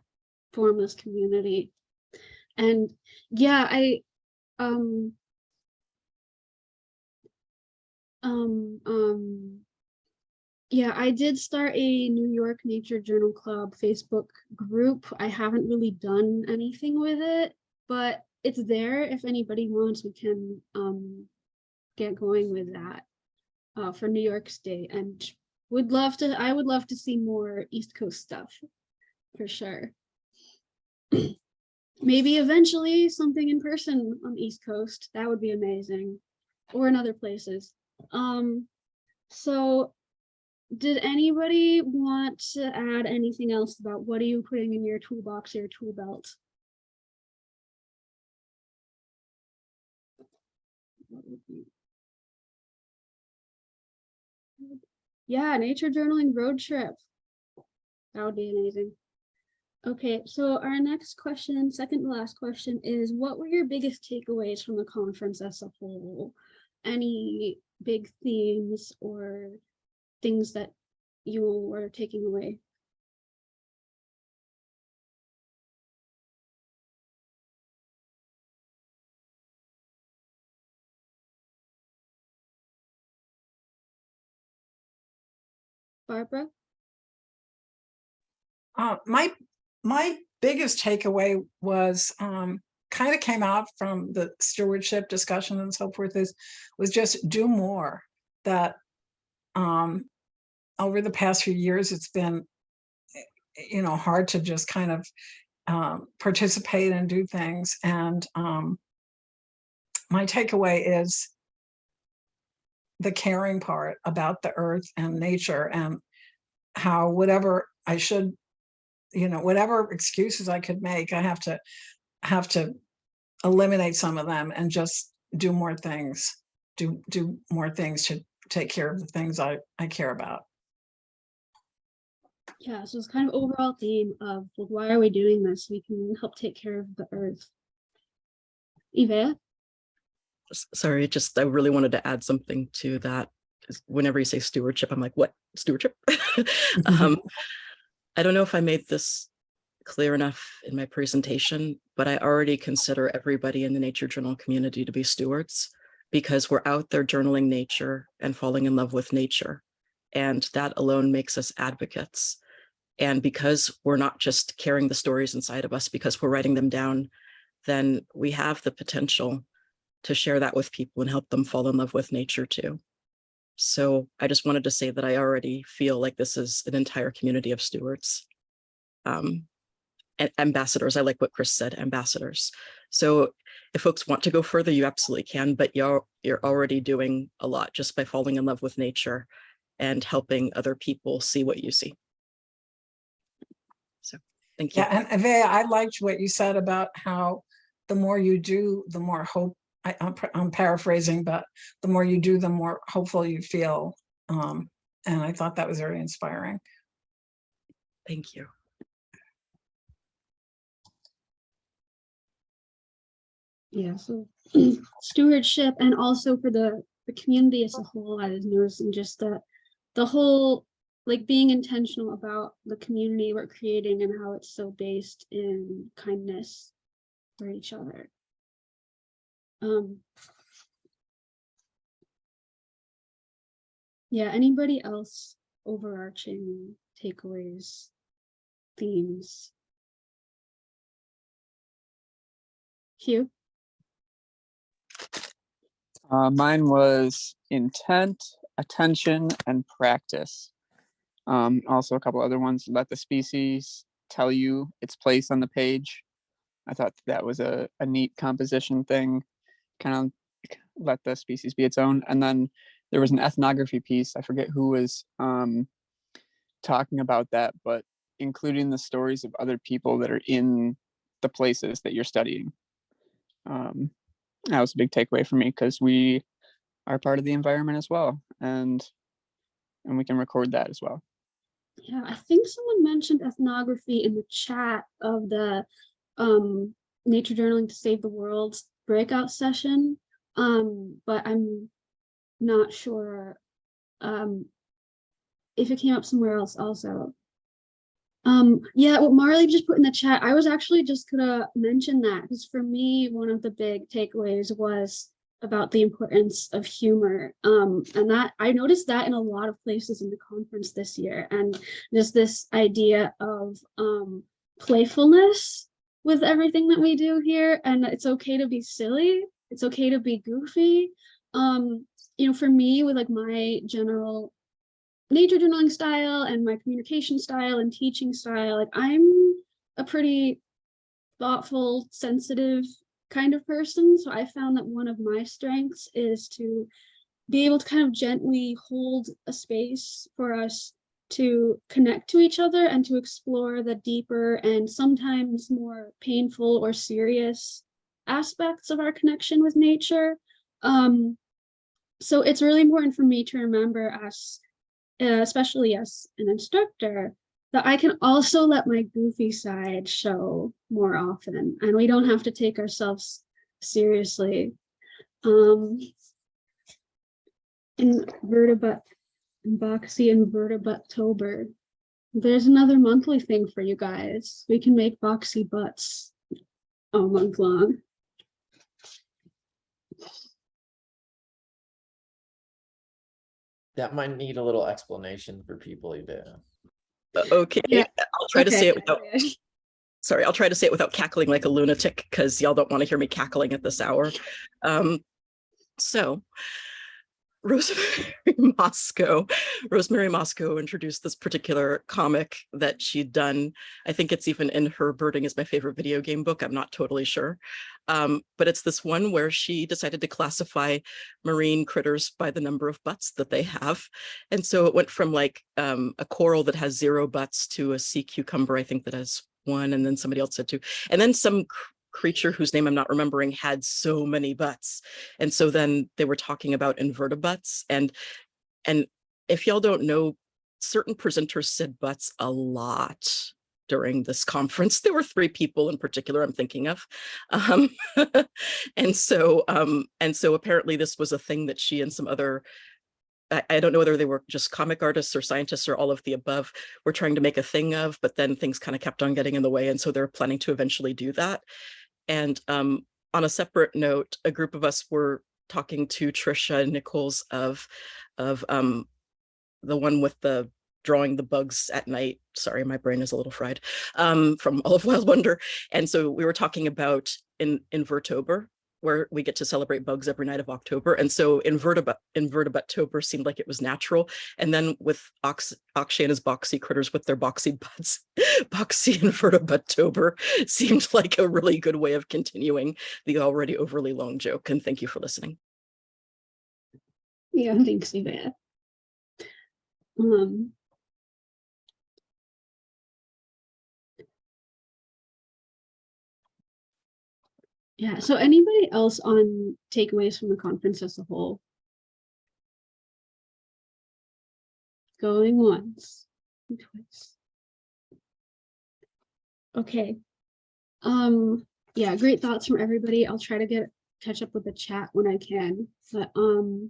form this community. And yeah, yeah, I did start a New York Nature Journal Club Facebook group. I haven't really done anything with it, but it's there. If anybody wants, we can get going with that for New York State, and I would love to see more East Coast stuff for sure. Maybe eventually something in person on the East Coast. That would be amazing, or in other places. So did anybody want to add anything else about what are you putting in your toolbox or your tool belt? Yeah, nature journaling road trip. That would be amazing. Okay, so our next question, second to last question, is what were your biggest takeaways from the conference as a whole? Any big themes or things that you were taking away? Barbara? My biggest takeaway was kind of came out from the stewardship discussion and so forth was just do more. That over the past few years, it's been hard to just kind of participate and do things. And my takeaway is the caring part about the earth and nature, and how whatever I should, whatever excuses I could make, I have to eliminate some of them and just do more things, do more things to take care of the things I care about. Yeah, so it's kind of overall theme of like, why are we doing this? We can help take care of the earth. Eva? Sorry, I really wanted to add something to that. Whenever you say stewardship, I'm like, what stewardship? I don't know if I made this clear enough in my presentation, but I already consider everybody in the nature journal community to be stewards, because we're out there journaling nature and falling in love with nature. And that alone makes us advocates. And because we're not just carrying the stories inside of us because we're writing them down, then we have the potential to share that with people and help them fall in love with nature too. So I just wanted to say that I already feel like this is an entire community of stewards. And ambassadors, I like what Chris said, ambassadors. So if folks want to go further, you absolutely can, but you're already doing a lot just by falling in love with nature and helping other people see what you see. So Thank you. Yeah, and Vea, I liked what you said about how the more you do, the more hope. I'm paraphrasing, but the more you do, the more hopeful you feel. And I thought that was very inspiring. Thank you. Yeah, so stewardship, and also for the community as a whole, I was noticing just that the whole, like, being intentional about the community we're creating and how it's so based in kindness for each other. Yeah, anybody else overarching takeaways, themes? Hugh? Mine was intent, attention, and practice. Also a couple other ones. Let the species tell you its place on the page. I thought that was a neat composition thing. Kind of let the species be its own. And then there was an ethnography piece. I forget who was talking about that, but including the stories of other people that are in the places that you're studying. That was a big takeaway for me, because we are part of the environment as well, and we can record that as well. Yeah, I think someone mentioned ethnography in the chat of the Nature Journaling to Save the World breakout session, but I'm not sure if it came up somewhere else also. Yeah, what Marley just put in the chat, I was actually just gonna mention that, because for me, one of the big takeaways was about the importance of humor. And that I noticed that in a lot of places in the conference this year, and just this idea of playfulness with everything that we do here. And it's okay to be silly, it's okay to be goofy. You know, for me, with like my general nature journaling style and my communication style and teaching style, like I'm a pretty thoughtful, sensitive kind of person. So I found that one of my strengths is to be able to kind of gently hold a space for us to connect to each other and to explore the deeper and sometimes more painful or serious aspects of our connection with nature. So it's really important for me to remember, as especially as an instructor, that I can also let my goofy side show more often, and we don't have to take ourselves seriously. Invertebrate, Boxy Invertebratober. There's another monthly thing for you guys. We can make boxy butts all month long. That might need a little explanation for people, Eva. Okay, Yeah. I'll try to say it without. Okay. Sorry, I'll try to say it without cackling like a lunatic, because y'all don't want to hear me cackling at this hour. So Rosemary Moscow introduced this particular comic that she'd done. I think it's even in her Birding is My Favorite Video Game book. I'm not totally sure. But it's this one where she decided to classify marine critters by the number of butts that they have. And so it went from like a coral that has 0 butts to a sea cucumber, I think, that has 1, and then somebody else said 2. And then some creature whose name I'm not remembering had so many butts. And so then they were talking about invertebrates. And if y'all don't know, certain presenters said butts a lot during this conference. There were 3 people in particular I'm thinking of. And so apparently this was a thing that she and some other, I don't know whether they were just comic artists or scientists or all of the above, were trying to make a thing of, but then things kind of kept on getting in the way. And so they're planning to eventually do that. And on a separate note, a group of us were talking to Trisha Nichols of the one with the drawing the bugs at night. Sorry, my brain is a little fried, from All of Wild Wonder. And so we were talking about in Invertober, where we get to celebrate bugs every night of October. And so Invertebratober seemed like it was natural. And then with Akshay and his boxy critters with their boxy butts, boxy Invertebratober seemed like a really good way of continuing the already overly long joke. And thank you for listening. Yeah, thanks, Yvette. Yeah, so anybody else on takeaways from the conference as a whole? Going once, twice. Okay. Yeah, great thoughts from everybody. I'll try to catch up with the chat when I can. But oh,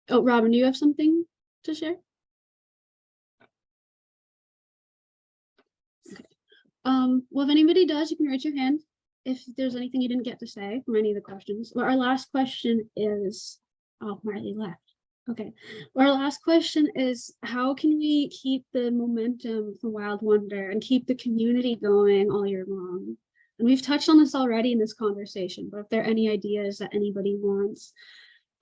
Robin, do you have something to share? Okay. Well, if anybody does, you can raise your hand if there's anything you didn't get to say from any of the questions. Well, our last question is, oh, Marley left. Okay. Well, our last question is, how can we keep the momentum for Wild Wonder and keep the community going all year long? And we've touched on this already in this conversation, but if there are any ideas that anybody wants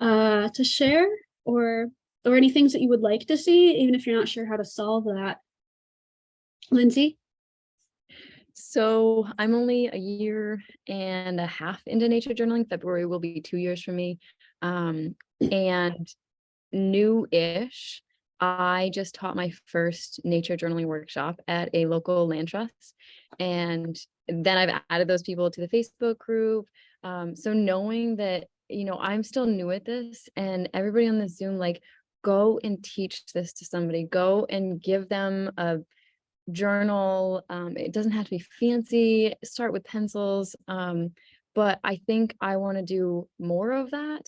to share, or any things that you would like to see, even if you're not sure how to solve that. Lindsay? So I'm only a year and a half into nature journaling. February will be 2 years for me. And new-ish, I just taught my first nature journaling workshop at a local land trust. And then I've added those people to the Facebook group. So knowing that, you know, I'm still new at this, and everybody on the Zoom, like, go and teach this to somebody, go and give them a journal. It doesn't have to be fancy, start with pencils. But I think I want to do more of that.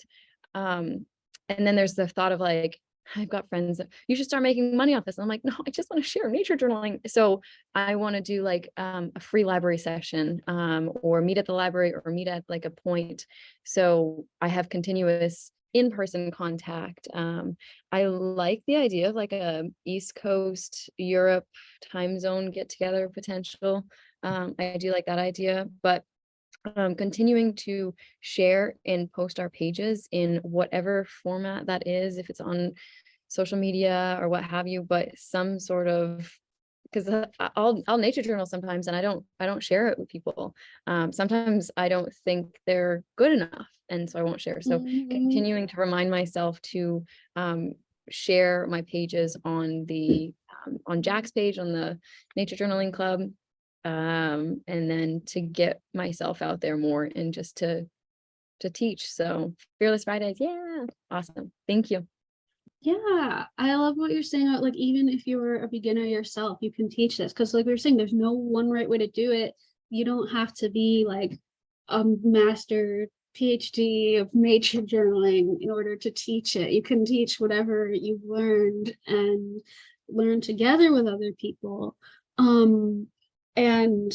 And then there's the thought of like, I've got friends that you should start making money off this. And I'm like, no, I just want to share nature journaling. So I want to do like a free library session, or meet at the library, or meet at like a point. So I have continuous in-person contact. I like the idea of like a East Coast Europe time zone get together potential. I do like that idea, but continuing to share and post our pages in whatever format that is, if it's on social media or what have you, but some sort of, because I'll nature journal sometimes and I don't share it with people. Sometimes I don't think they're good enough, and so I won't share. So continuing to remind myself to share my pages on the on Jack's page on the Nature Journaling Club, and then to get myself out there more and just to teach. So Fearless Fridays, yeah, awesome. Thank you. Yeah, I love what you're saying about like, even if you're a beginner yourself, you can teach this, because like we were saying, there's no one right way to do it. You don't have to be like a master PhD of nature journaling in order to teach it. You can teach whatever you've learned and learn together with other people. And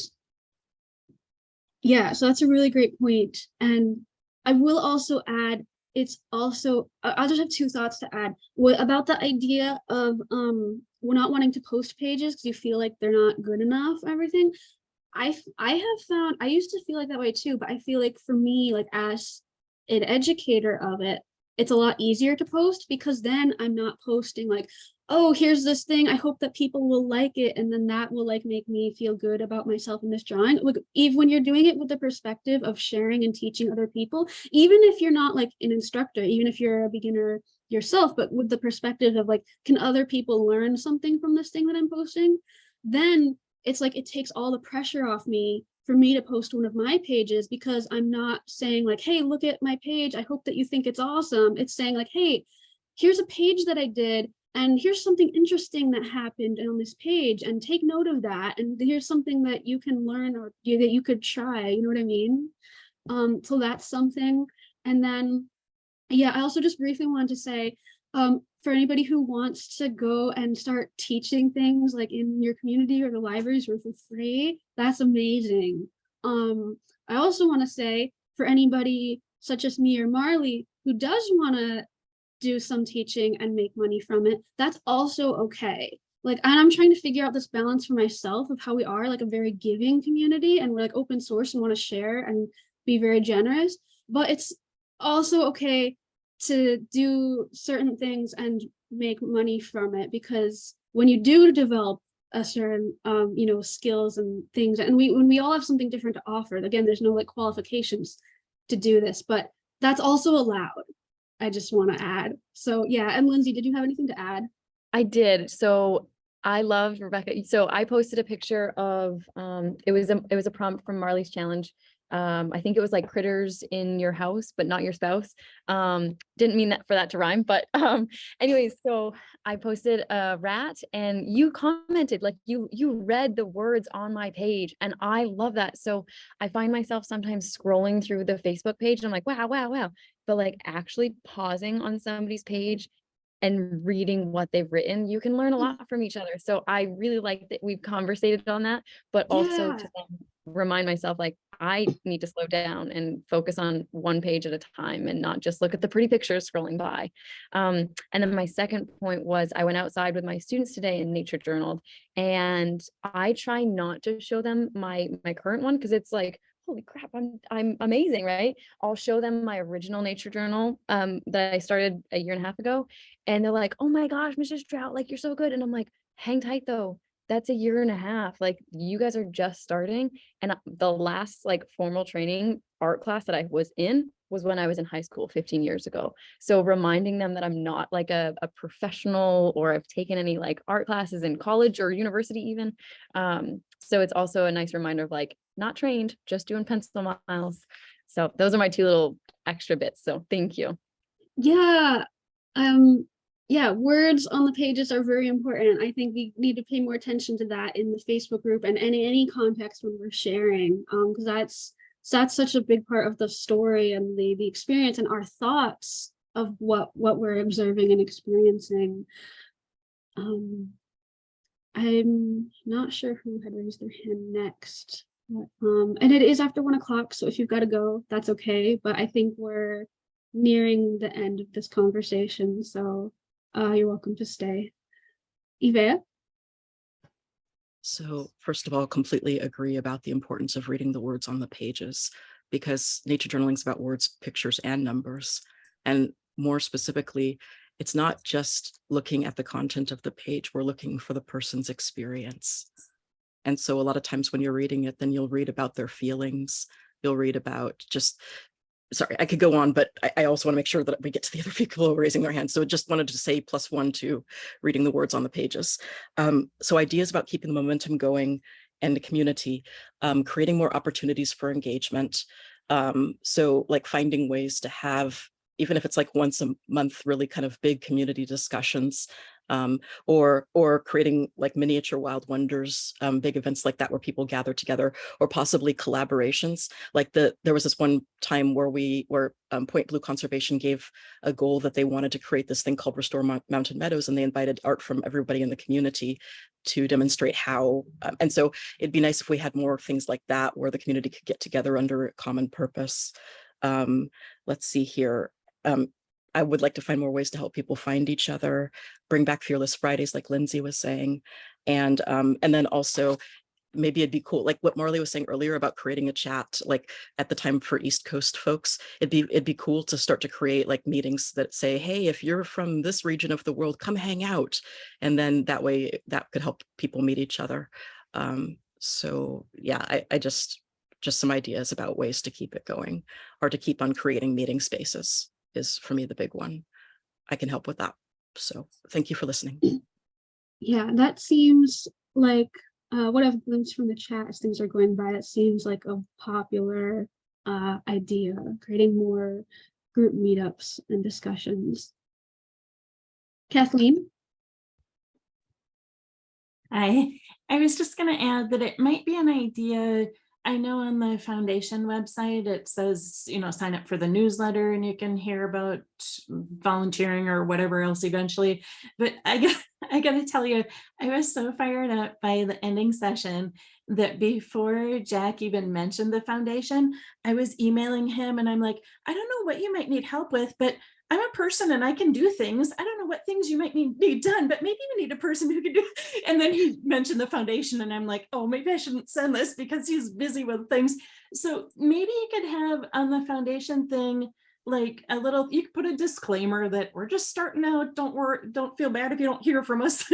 yeah, so that's a really great point. And I will also add, it's also, I'll just have two thoughts to add. What about the idea of we're not wanting to post pages because you feel like they're not good enough, everything. I have found, I used to feel like that way too, but I feel like for me, like as an educator of it, it's a lot easier to post, because then I'm not posting like, oh, here's this thing, I hope that people will like it, and then that will like make me feel good about myself in this drawing. Like, even when you're doing it with the perspective of sharing and teaching other people, even if you're not like an instructor, even if you're a beginner yourself, but with the perspective of like, can other people learn something from this thing that I'm posting, then it's like it takes all the pressure off me for me to post one of my pages, because I'm not saying like, hey, look at my page, I hope that you think it's awesome. It's saying like, hey, here's a page that I did, and here's something interesting that happened on this page, and take note of that, and here's something that you can learn, or that you could try, you know what I mean? So that's something. And then yeah, I also just briefly wanted to say, for anybody who wants to go and start teaching things like in your community or the libraries or for free, that's amazing. I also want to say, for anybody such as me or Marley who does want to do some teaching and make money from it, that's also okay. Like, and I'm trying to figure out this balance for myself of how we are like a very giving community, and we're like open source and want to share and be very generous, but it's also okay to do certain things and make money from it, because when you do develop a certain you know, skills and things, and when we all have something different to offer, again, there's no like qualifications to do this, but that's also allowed. I just want to add. So yeah, and Lindsay, did you have anything to add? I did. So I loved Rebecca. So I posted a picture of it was a prompt from Marley's challenge. I think it was like critters in your house, but not your spouse. Didn't mean that for that to rhyme, but anyways, so I posted a rat and you commented, like you read the words on my page, and I love that. So I find myself sometimes scrolling through the Facebook page and I'm like, wow, wow, wow. But like actually pausing on somebody's page and reading what they've written, you can learn a lot from each other. So I really like that we've conversated on that, but also Yeah. to then remind myself, like, I need to slow down and focus on one page at a time and not just look at the pretty pictures scrolling by. And then my second point was I went outside with my students today and nature journaled, and I try not to show them my current one because it's like, holy crap, I'm amazing, right? I'll show them my original nature journal that I started a year and a half ago, and they're like, oh my gosh, Mrs. Trout, like you're so good. And I'm like, hang tight though. That's a year and a half. Like you guys are just starting. And the last like formal training art class that I was in was when I was in high school 15 years ago. So reminding them that I'm not like a professional or I've taken any like art classes in college or university even. So it's also a nice reminder of like not trained, just doing pencil miles. So those are my two little extra bits. So thank you. Yeah. Yeah, words on the pages are very important. I think we need to pay more attention to that in the Facebook group and any context when we're sharing, because that's such a big part of the story and the experience and our thoughts of what we're observing and experiencing. I'm not sure who had raised their hand next, but, and it is after 1 o'clock, so if you've got to go, that's okay. But I think we're nearing the end of this conversation, so you're welcome to stay. Ivea? So first of all, completely agree about the importance of reading the words on the pages, because nature journaling is about words, pictures, and numbers. And more specifically, it's not just looking at the content of the page, we're looking for the person's experience. And so a lot of times when you're reading it, then you'll read about their feelings, you'll read about just, sorry, I could go on, but I also want to make sure that we get to the other people raising their hands. So I just wanted to say +1 to reading the words on the pages. So ideas about keeping the momentum going and the community, creating more opportunities for engagement. So like finding ways to have, even if it's like once a month, really kind of big community discussions, or creating like miniature wild wonders, big events like that where people gather together, or possibly collaborations. Like there was this one time where Point Blue Conservation gave a goal that they wanted to create this thing called Restore Mountain Meadows, and they invited art from everybody in the community to demonstrate how. And so it'd be nice if we had more things like that where the community could get together under a common purpose. Let's see here. I would like to find more ways to help people find each other, bring back Fearless Fridays, like Lindsay was saying. And then also maybe it'd be cool, like what Marley was saying earlier about creating a chat, like at the time for East Coast folks, it'd be cool to start to create like meetings that say, hey, if you're from this region of the world, come hang out. And then that way that could help people meet each other. So yeah, I just some ideas about ways to keep it going, or to keep on creating meeting spaces is for me the big one. I can help with that. So thank you for listening. Yeah, that seems like what I've glimpsed from the chat as things are going by, it seems like a popular idea, creating more group meetups and discussions. Kathleen? I was just going to add that it might be an idea. I know on the foundation website, it says, you know, sign up for the newsletter and you can hear about volunteering or whatever else eventually. But I got to tell you, I was so fired up by the ending session that before Jack even mentioned the foundation, I was emailing him and I'm like, I don't know what you might need help with, but I'm a person and I can do things. I don't know what things you might need done, but maybe we need a person who can do. And then he mentioned the foundation and I'm like, oh, maybe I shouldn't send this because he's busy with things. So maybe you could have on the foundation thing, like a little, you could put a disclaimer that we're just starting out, don't worry, don't feel bad if you don't hear from us,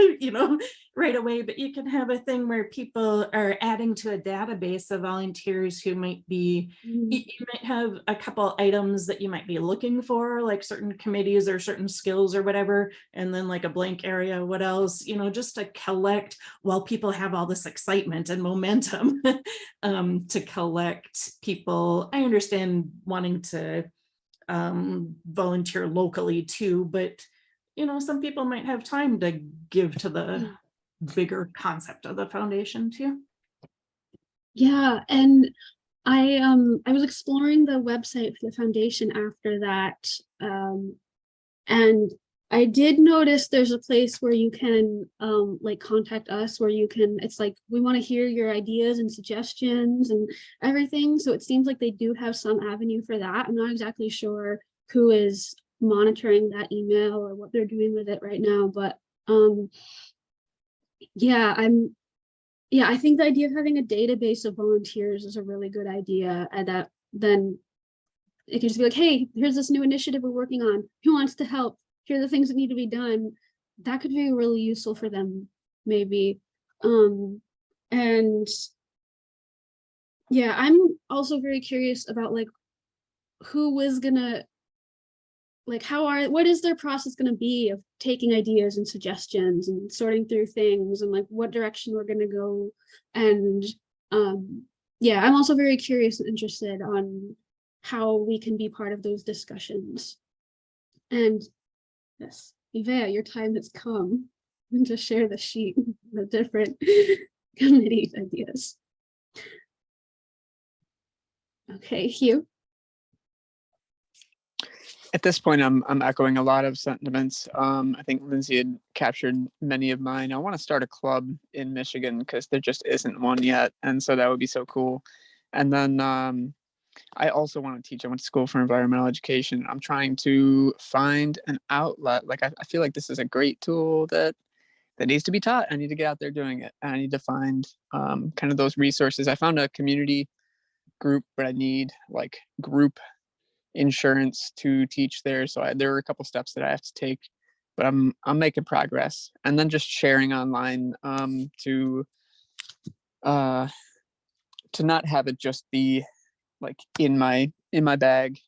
right away, but you can have a thing where people are adding to a database of volunteers who might be, you might have a couple items that you might be looking for, like certain committees or certain skills or whatever, and then like a blank area, what else, just to collect while people have all this excitement and momentum to collect people. I understand wanting to volunteer locally too, but some people might have time to give to the bigger concept of the foundation too. Yeah, and I was exploring the website for the foundation after that, and I did notice there's a place where you can like contact us, where you can, it's like, we want to hear your ideas and suggestions and everything. So it seems like they do have some avenue for that. I'm not exactly sure who is monitoring that email or what they're doing with it right now, but yeah, I think the idea of having a database of volunteers is a really good idea, and that then it can just be like, hey, here's this new initiative we're working on. Who wants to help? Here are the things that need to be done. That could be really useful for them, maybe. And yeah, I'm also very curious about like who is gonna, like, what is their process gonna be of taking ideas and suggestions and sorting through things and like what direction we're gonna go. And yeah, I'm also very curious and interested on how we can be part of those discussions. And yes, Ivea, your time has come to share the sheet, the different committee ideas. Okay, Hugh. At this point, I'm echoing a lot of sentiments. I think Lindsay had captured many of mine. I want to start a club in Michigan because there just isn't one yet, and so that would be so cool. And then I also want to teach. I went to school for environmental education. I'm trying to find an outlet. Like I feel like this is a great tool that needs to be taught. I need to get out there doing it. And I need to find kind of those resources. I found a community group, but I need like group insurance to teach there. So there are a couple steps that I have to take, but I'm making progress. And then just sharing online to not have it just be like in my bag.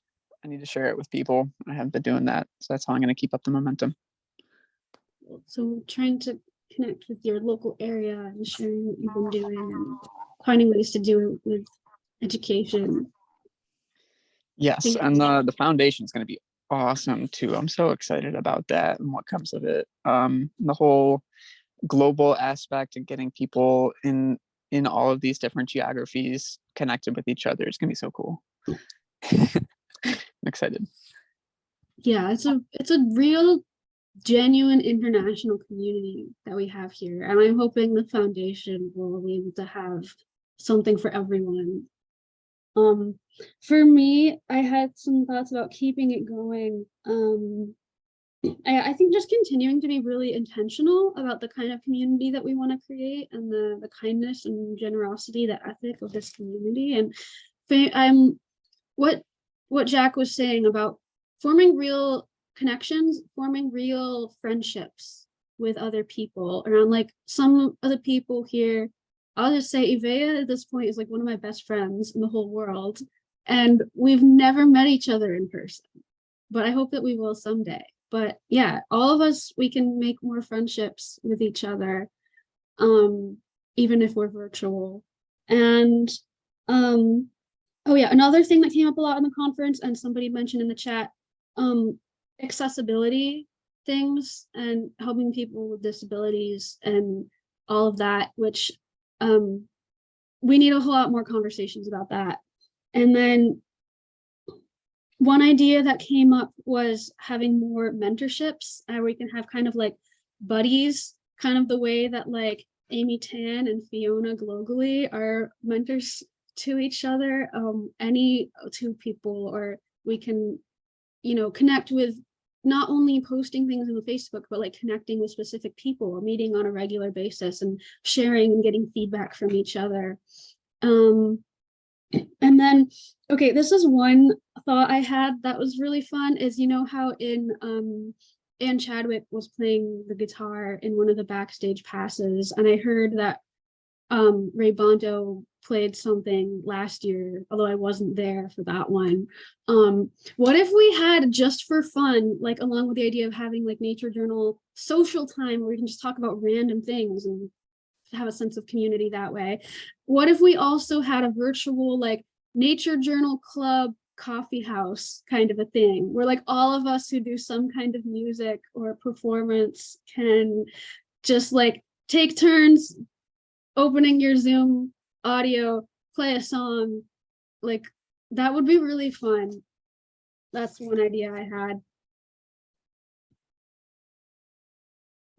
I need to share it with people. I haven't been doing that, so that's how I'm going to keep up the momentum. So trying to connect with your local area and sharing what you've been doing and finding ways to do it with education. Yes, and the foundation is going to be awesome too. I'm so excited about that and what comes of it. The whole global aspect and getting people in all of these different geographies connected with each other is going to be so cool. I'm excited. Yeah, it's a real genuine international community that we have here, and I'm hoping the foundation will be able to have something for everyone. For me, I had some thoughts about keeping it going. I think just continuing to be really intentional about the kind of community that we want to create and the kindness and generosity, the ethic of this community. And what Jack was saying about forming real connections, forming real friendships with other people around, like some of the people here. I'll just say Ivea at this point is like one of my best friends in the whole world. And we've never met each other in person, but I hope that we will someday. But yeah, all of us, we can make more friendships with each other, even if we're virtual. And oh yeah, another thing that came up a lot in the conference and somebody mentioned in the chat, accessibility things and helping people with disabilities and all of that, which we need a whole lot more conversations about that. And then one idea that came up was having more mentorships where we can have kind of like buddies, kind of the way that like Amy Tan and Fiona Glogally are mentors to each other. Any two people, or we can, connect with not only posting things on the Facebook, but like connecting with specific people or meeting on a regular basis and sharing and getting feedback from each other. And then, okay, this is one thought I had that was really fun is, you know, how in Anne Chadwick was playing the guitar in one of the backstage passes, and I heard that Ray Bondo played something last year, although I wasn't there for that one. What if we had, just for fun, like along with the idea of having like nature journal social time where we can just talk about random things and have a sense of community that way. What if we also had a virtual like nature journal club coffee house kind of a thing where like all of us who do some kind of music or performance can just like take turns opening your Zoom audio, play a song. Like that would be really fun. That's one idea I had.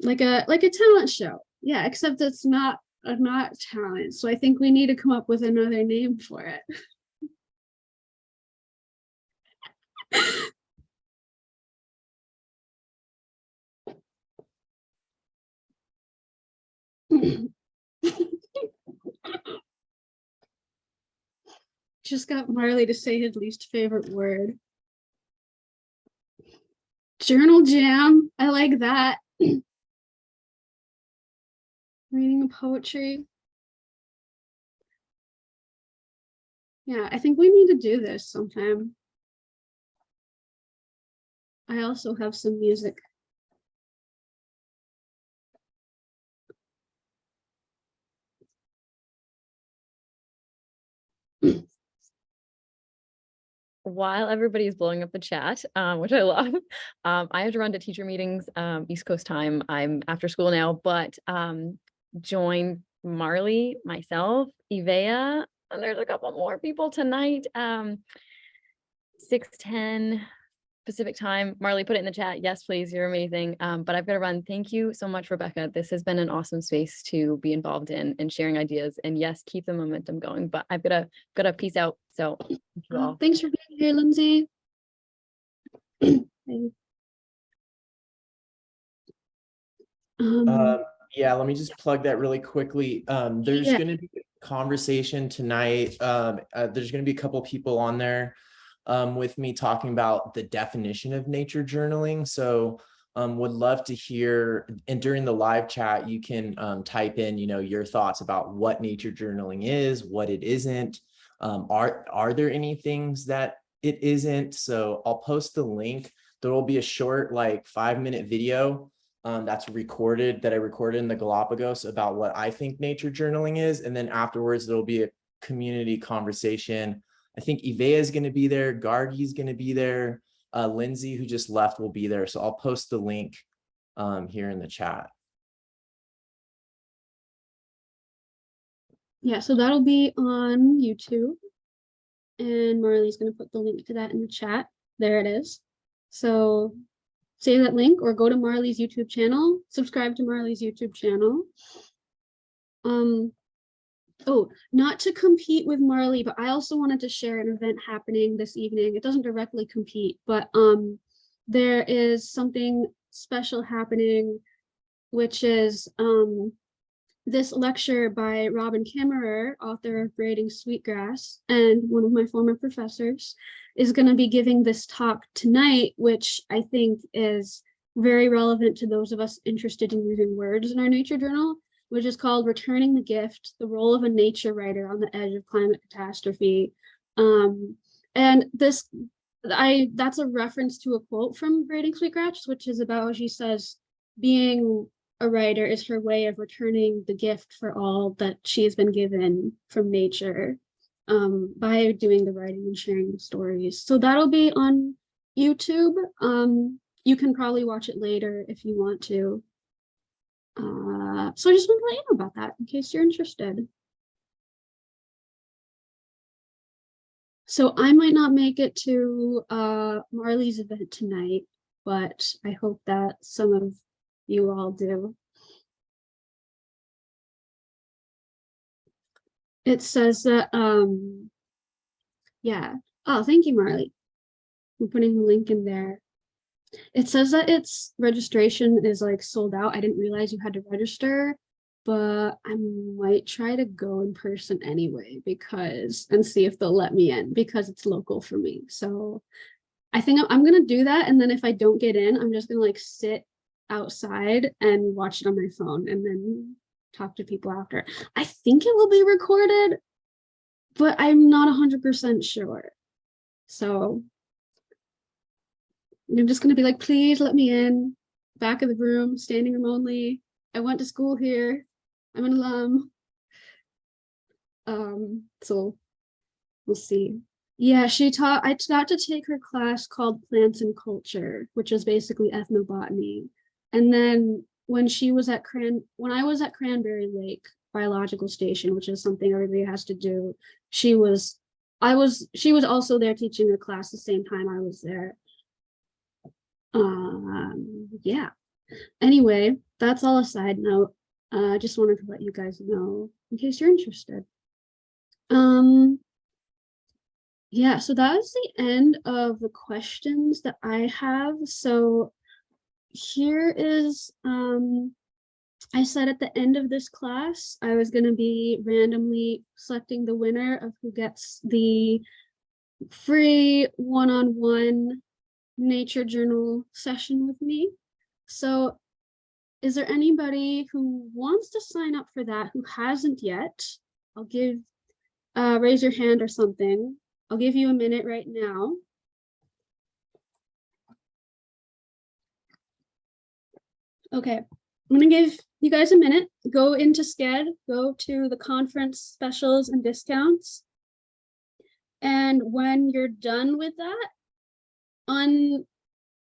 Like a talent show. Yeah, except it's not talent. So I think we need to come up with another name for it. Just got Marley to say his least favorite word. Journal jam. I like that. Reading poetry. Yeah, I think we need to do this sometime. I also have some music. While everybody is blowing up the chat, which I love, I have to run to teacher meetings, East Coast time. I'm after school now, but join Marley, myself, Ivea, and there's a couple more people tonight. 6:10 Pacific time. Marley, put it in the chat. Yes, please. You're amazing. But I've got to run. Thank you so much, Rebecca. This has been an awesome space to be involved in and sharing ideas. And yes, keep the momentum going. But I've got to peace out. So thank you all. Thanks for being here, Lindsay. Yeah, let me just plug that really quickly. There's Yeah. going to be a conversation tonight. There's going to be a couple people on there with me talking about the definition of nature journaling. So would love to hear, and during the live chat, you can type in, you know, your thoughts about what nature journaling is, what it isn't. Are there any things that it isn't? So I'll post the link. There will be a short, like 5-minute video that's recorded, that I recorded in the Galapagos about what I think nature journaling is. And then afterwards, there'll be a community conversation. I think Ivea is going to be there. Gargi is going to be there. Lindsay, who just left, will be there. So I'll post the link here in the chat. Yeah, so that'll be on YouTube. And Marley's going to put the link to that in the chat. There it is. So save that link or go to Marley's YouTube channel, subscribe to Marley's YouTube channel. Oh, not to compete with Marley, but I also wanted to share an event happening this evening. It doesn't directly compete, but there is something special happening, which is this lecture by Robin Kammerer, author of Braiding Sweetgrass, and one of my former professors, is going to be giving this talk tonight, which I think is very relevant to those of us interested in using words in our nature journal, which is called Returning the Gift, the Role of a Nature Writer on the Edge of Climate Catastrophe. And this, that's a reference to a quote from Braiding Sweetgrass, which is about, she says, being a writer is her way of returning the gift for all that she has been given from nature by doing the writing and sharing the stories. So that'll be on YouTube. You can probably watch it later if you want to. So I just want to let you know about that in case you're interested. So I might not make it to Marley's event tonight, but I hope that some of you all do. It says that, yeah. Oh, thank you, Marley. I'm putting the link in there. It says that its registration is like sold out. I didn't realize you had to register. but I might try to go in person anyway and see if they'll let me in because it's local for me. So I think I'm gonna do that. And then if I don't get in, I'm just gonna like sit outside and watch it on my phone and then talk to people after. I think it will be recorded, but I'm not 100% sure. So I'm just gonna be like, please let me in, back of the room, standing room only. I went to school here. I'm an alum. So we'll see. Yeah, I got to take her class called Plants and Culture, which is basically ethnobotany. And then when I was at Cranberry Lake Biological Station, which is something everybody has to do, she was also there teaching a class the same time I was there. Yeah. Anyway, that's all a side note. I just wanted to let you guys know in case you're interested. Yeah, so that is the end of the questions that I have. So here is, I said at the end of this class, I was going to be randomly selecting the winner of who gets the free one-on-one nature journal session with me. So is there anybody who wants to sign up for that who hasn't yet? I'll give, raise your hand or something. I'll give you a minute right now. Okay, I'm gonna give you guys a minute. Go into Sched, go to the conference specials and discounts. And when you're done with that,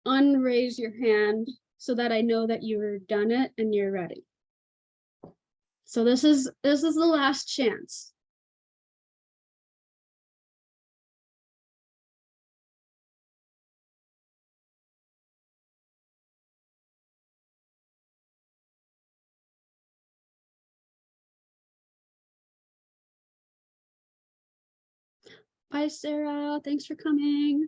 unraise your hand so that I know that you're done it and you're ready. So this is the last chance. Bye, Sarah. Thanks for coming.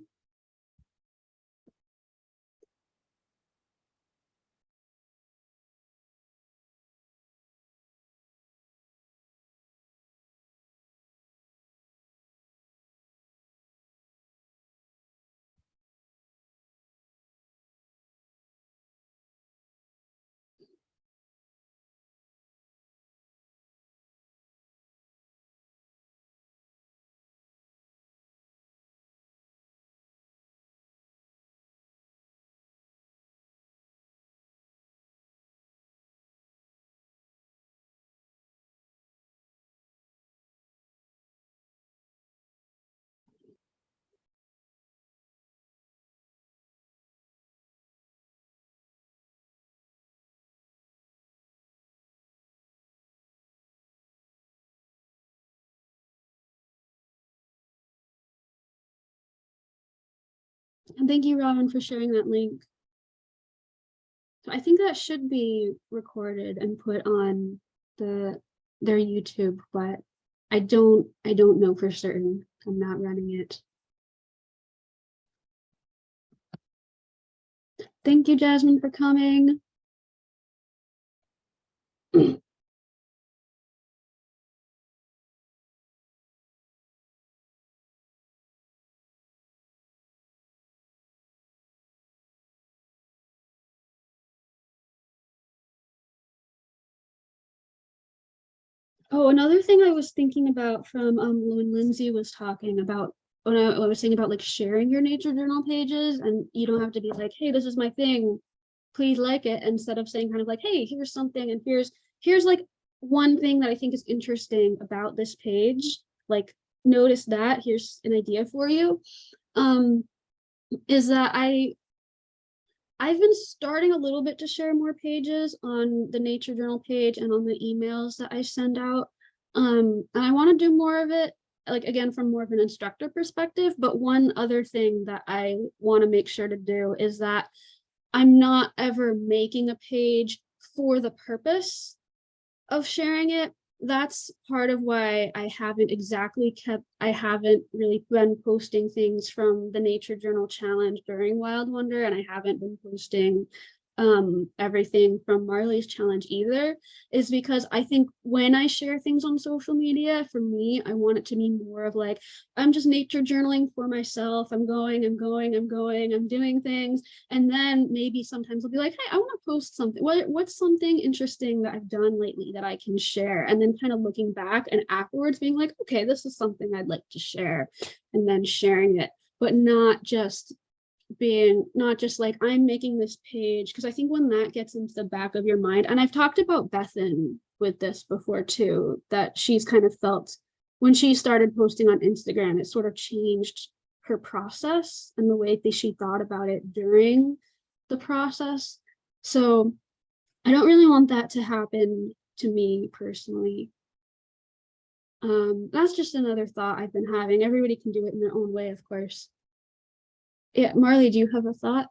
And thank you, Robin, for sharing that link. So I think that should be recorded and put on their YouTube, but I don't know for certain. I'm not running it. Thank you, Jasmine, for coming. Oh, another thing I was thinking about from when Lindsay was talking about when I was saying about like sharing your nature journal pages, and you don't have to be like, hey, this is my thing, please like it, instead of saying kind of like, hey, here's something, and here's like one thing that I think is interesting about this page, like notice that, here's an idea for you. Is that I've been starting a little bit to share more pages on the nature journal page and on the emails that I send out. And I want to do more of it, like again, from more of an instructor perspective. But one other thing that I want to make sure to do is that I'm not ever making a page for the purpose of sharing it. That's part of why I haven't really been posting things from the Nature Journal Challenge during Wild Wonder, and I haven't been posting everything from Marley's challenge either, is because I think when I share things on social media, for me, I want it to be more of like, I'm just nature journaling for myself. I'm doing things. And then maybe sometimes I'll be like, hey, I want to post something. What's something interesting that I've done lately that I can share? And then kind of looking back and afterwards being like, okay, this is something I'd like to share, and then sharing it, but not just like I'm making this page, because I think when that gets into the back of your mind, and I've talked about Bethan with this before too, that she's kind of felt when she started posting on Instagram, it sort of changed her process and the way that she thought about it during the process. So I don't really want that to happen to me personally. That's just another thought I've been having. Everybody can do it in their own way, of course. Yeah, Marley, do you have a thought?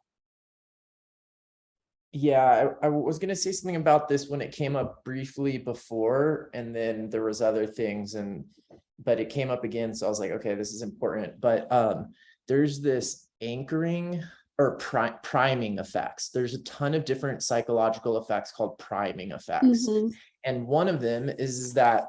Yeah, I was going to say something about this when it came up briefly before, and then there was other things, but it came up again. So I was like, okay, this is important. But there's this anchoring or priming effects. There's a ton of different psychological effects called priming effects. And one of them is that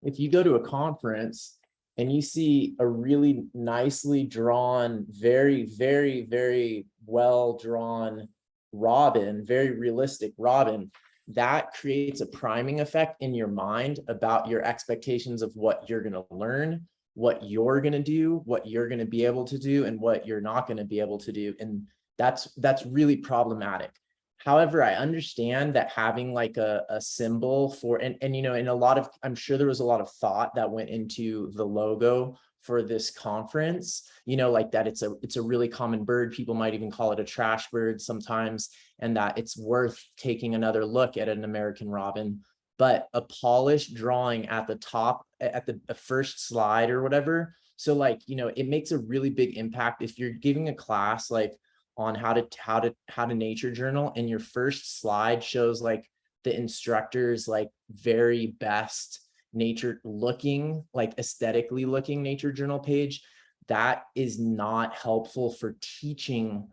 if you go to a conference and you see a really nicely drawn, very, very, very well drawn robin, very realistic robin, that creates a priming effect in your mind about your expectations of what you're going to learn, what you're going to do, what you're going to be able to do, and what you're not going to be able to do. And that's really problematic. However, I understand that having like a symbol for, and you know, in a lot of, I'm sure there was a lot of thought that went into the logo for this conference, you know, like that it's a really common bird. People might even call it a trash bird sometimes, and that it's worth taking another look at an American robin. But a polished drawing at the top, at the first slide or whatever. So like, you know, it makes a really big impact if you're giving a class like on how to nature journal, and your first slide shows like the instructor's like very best nature looking, like aesthetically looking nature journal page. That is not helpful for teaching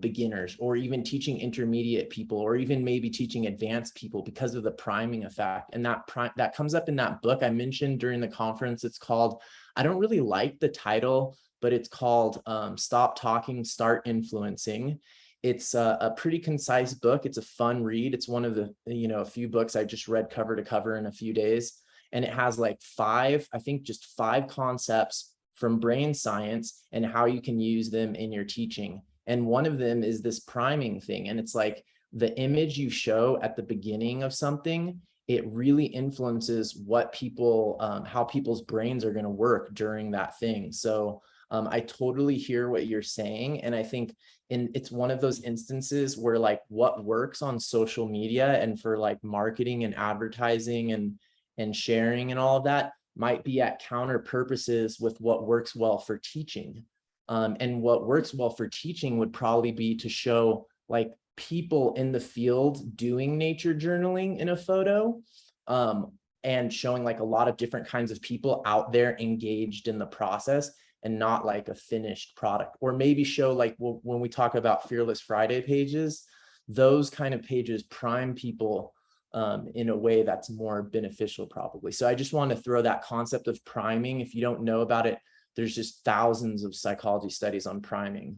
beginners, or even teaching intermediate people, or even maybe teaching advanced people, because of the priming effect. And that comes up in that book I mentioned during the conference. It's called, I don't really like the title, but it's called Stop Talking, Start Influencing. It's a pretty concise book. It's a fun read. It's one of the, you know, a few books I just read cover to cover in a few days. And it has like just five concepts from brain science and how you can use them in your teaching. And one of them is this priming thing. And it's like the image you show at the beginning of something, it really influences what people, how people's brains are going to work during that thing. So I totally hear what you're saying. And I think it's one of those instances where like what works on social media and for like marketing and advertising and sharing and all of that might be at counter purposes with what works well for teaching. And what works well for teaching would probably be to show like people in the field doing nature journaling in a photo, and showing like a lot of different kinds of people out there engaged in the process, and not like a finished product. Or maybe show like, well, when we talk about Fearless Friday pages, those kind of pages prime people in a way that's more beneficial probably. So I just want to throw that concept of priming. If you don't know about it, there's just thousands of psychology studies on priming.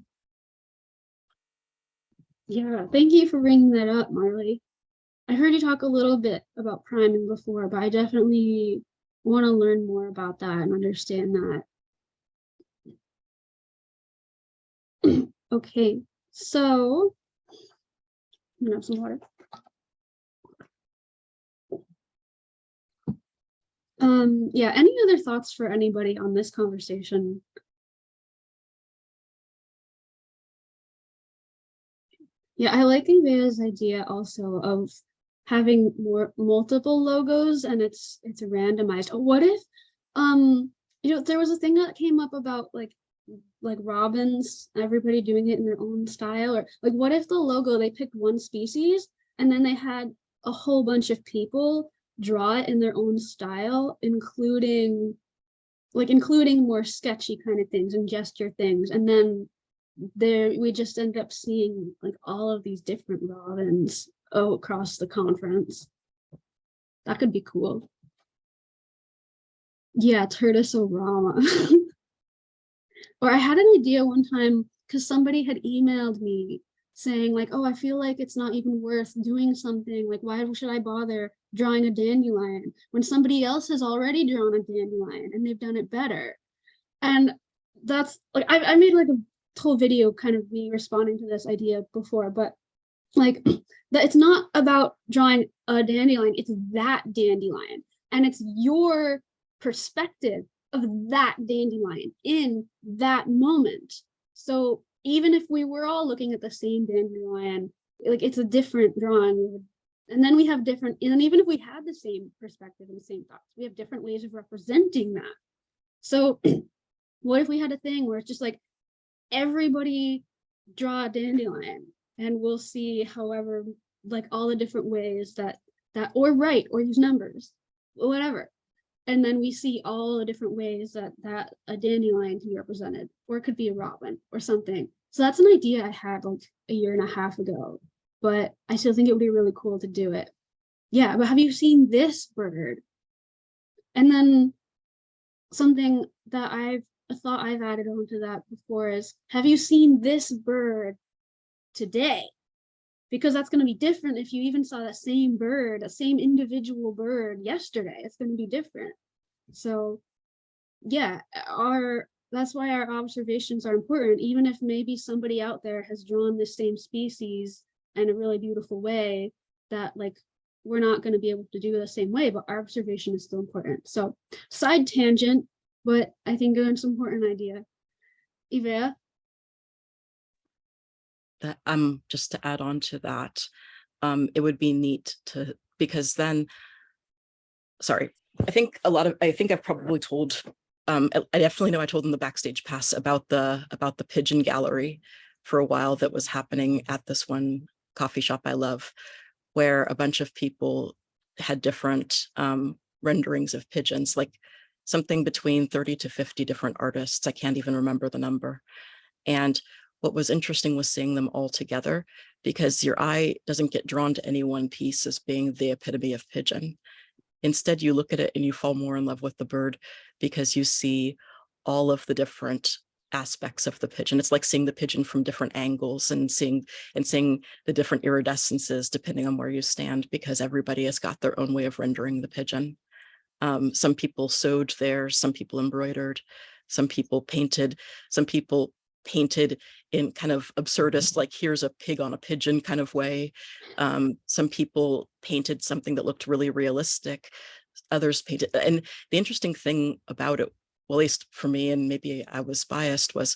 Yeah, thank you for bringing that up, Marley. I heard you talk a little bit about priming before, but I definitely want to learn more about that and understand that. Okay, so I'm gonna have some water. Yeah, any other thoughts for anybody on this conversation? Yeah, I like Avea's idea also of having multiple logos, and it's randomized. What if you know, there was a thing that came up about like robins, everybody doing it in their own style, or like what if the logo, they picked one species and then they had a whole bunch of people draw it in their own style, including more sketchy kind of things and gesture things, and then there we just end up seeing like all of these different robins across the conference. That could be cool. Yeah, Turtisorama. Or I had an idea one time because somebody had emailed me saying like, oh, I feel like it's not even worth doing something. Like, why should I bother drawing a dandelion when somebody else has already drawn a dandelion and they've done it better? And that's like, I made like a whole video kind of me responding to this idea before, but like that it's not about drawing a dandelion, it's that dandelion. And it's your perspective of that dandelion in that moment. So even if we were all looking at the same dandelion, like it's a different drawing. And then we have different, and even if we had the same perspective and the same thoughts, we have different ways of representing that. So what if we had a thing where it's just like everybody draw a dandelion and we'll see however like all the different ways that or write or use numbers, whatever. And then we see all the different ways that a dandelion can be represented, or it could be a robin or something. So that's an idea I had like a year and a half ago, but I still think it would be really cool to do it. Yeah, but have you seen this bird? And then something that I thought I've added onto that before is, have you seen this bird today? Because that's going to be different if you even saw that same bird, the same individual bird yesterday. It's going to be different. So yeah, that's why our observations are important, even if maybe somebody out there has drawn the same species in a really beautiful way that like we're not going to be able to do the same way, but our observation is still important. So side tangent, but I think it's an important idea. Ivea? That just to add on to that, it would be neat to, because then, sorry, I think I've probably told, I definitely know I told in the backstage pass about the pigeon gallery for a while that was happening at this one coffee shop I love, where a bunch of people had different renderings of pigeons, like something between 30 to 50 different artists. I can't even remember the number. And what was interesting was seeing them all together, because your eye doesn't get drawn to any one piece as being the epitome of pigeon. Instead, you look at it and you fall more in love with the bird because you see all of the different aspects of the pigeon. It's like seeing the pigeon from different angles and seeing the different iridescences depending on where you stand, because everybody has got their own way of rendering the pigeon. Some people sewed there, some people embroidered, some people painted in kind of absurdist, like here's a pig on a pigeon kind of way. Some people painted something that looked really realistic. Others painted, and the interesting thing about it, well, at least for me, and maybe I was biased, was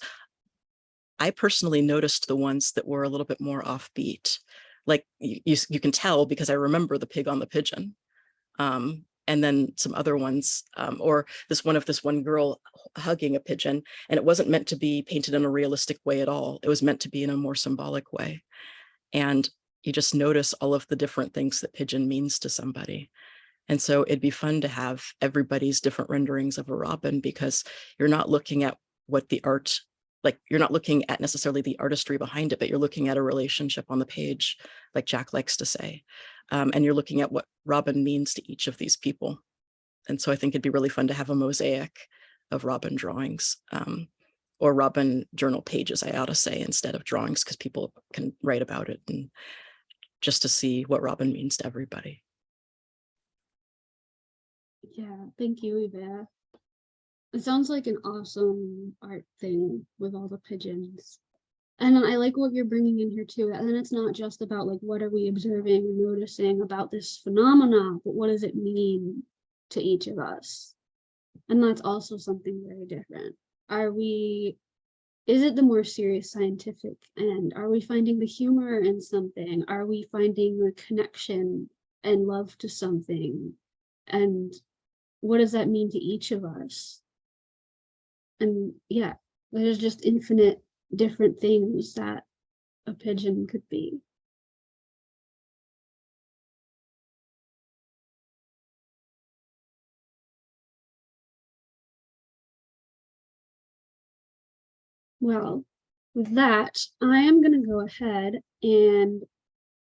I personally noticed the ones that were a little bit more offbeat. Like you can tell because I remember the pig on the pigeon. And then some other ones, or this one girl hugging a pigeon, and it wasn't meant to be painted in a realistic way at all. It was meant to be in a more symbolic way. And you just notice all of the different things that pigeon means to somebody. And so it'd be fun to have everybody's different renderings of a robin, because you're not looking at what the art, like you're not looking at necessarily the artistry behind it, but you're looking at a relationship on the page, like Jack likes to say. And you're looking at what robin means to each of these people. And so I think it'd be really fun to have a mosaic of robin drawings, or robin journal pages, I ought to say, instead of drawings, because people can write about it, and just to see what robin means to everybody. Yeah, thank you, Ivea. It sounds like an awesome art thing with all the pigeons. And I like what you're bringing in here too. And then it's not just about like, what are we observing or noticing about this phenomena, but what does it mean to each of us? And that's also something very different. Is it the more serious scientific end? Are we finding the humor in something? Are we finding the connection and love to something? And what does that mean to each of us? And yeah, there's just infinite different things that a pigeon could be. Well, with that, I am gonna go ahead and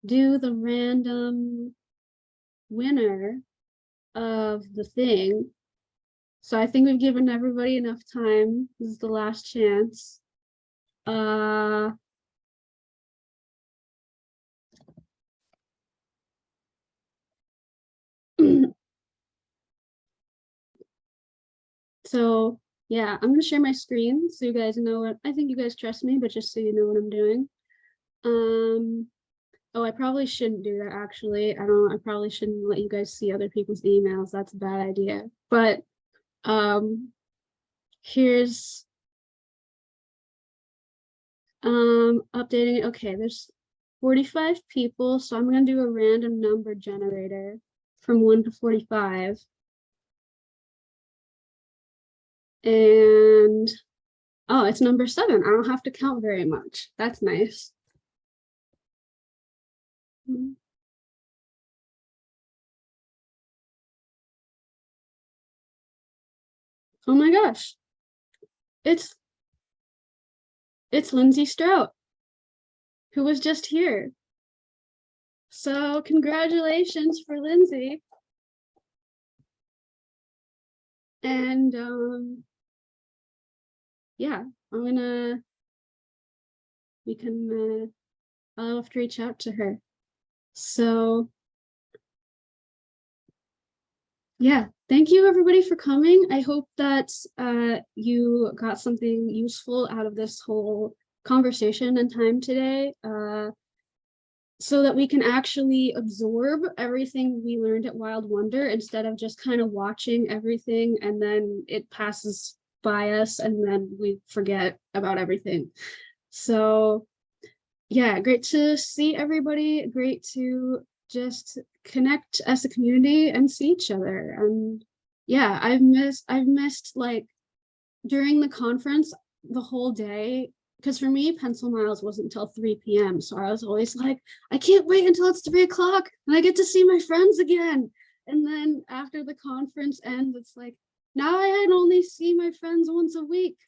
do the random winner of the thing. So I think we've given everybody enough time. This is the last chance. So yeah, I'm gonna share my screen so you guys know what, I think you guys trust me, but just so you know what I'm doing. Oh, I probably shouldn't do that actually. I probably shouldn't let you guys see other people's emails. That's a bad idea. But here's updating it. Okay, there's 45 people, so I'm gonna do a random number generator from 1 to 45. And oh, it's number 7. I don't have to count very much. That's nice. Oh my gosh. It's Lindsay Strout, who was just here. So congratulations for Lindsay. And yeah, I'll have to reach out to her. So yeah, thank you everybody for coming. I hope that you got something useful out of this whole conversation and time today, so that we can actually absorb everything we learned at Wild Wonder instead of just kind of watching everything and then it passes by us and then we forget about everything. So yeah, great to see everybody. Great to just connect as a community and see each other. And yeah, I've missed like during the conference the whole day, because for me Pencil Miles wasn't until 3 p.m. so I was always like, I can't wait until it's 3 o'clock and I get to see my friends again. And then after the conference ends, it's like now I can only see my friends once a week.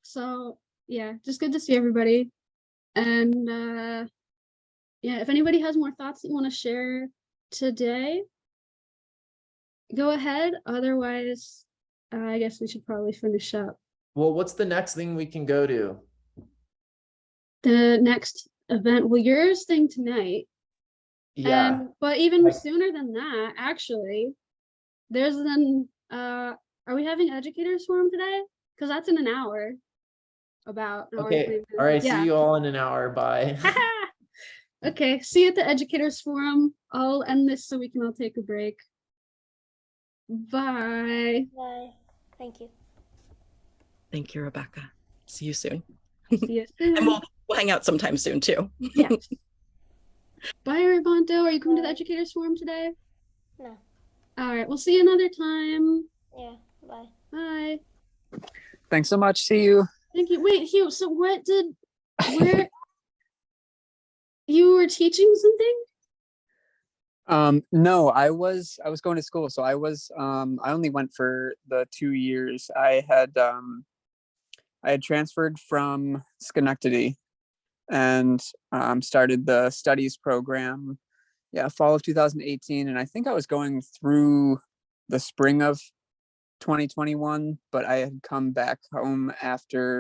So yeah, just good to see everybody. And yeah, if anybody has more thoughts that you want to share today, go ahead. Otherwise, I guess we should probably finish up. Well, what's the next thing we can go to? The next event, well, yours thing tonight. Yeah. But even Like- sooner than that, actually, there's then, are we having educators forum today? Because that's in an hour. About an hour and Okay. 20 minutes. All right. Yeah. See you all in an hour. Bye. Okay. See you at the educators forum. I'll end this so we can all take a break. Bye. Bye. Thank you. Thank you, Rebecca. See you soon. See you soon. And we'll hang out sometime soon too. Yeah. Bye, Ribonto. Are you coming to the Bye. educators forum today? No. All right. We'll see you another time. Yeah. Bye. Bye. Thanks so much. See you. Thank you. Wait, Hugh. So where you were teaching something? No, I was going to school, so I only went for the 2 years. I had transferred from Schenectady and started the studies program, fall of 2018, and I think I was going through the spring of 2021, but I had come back home after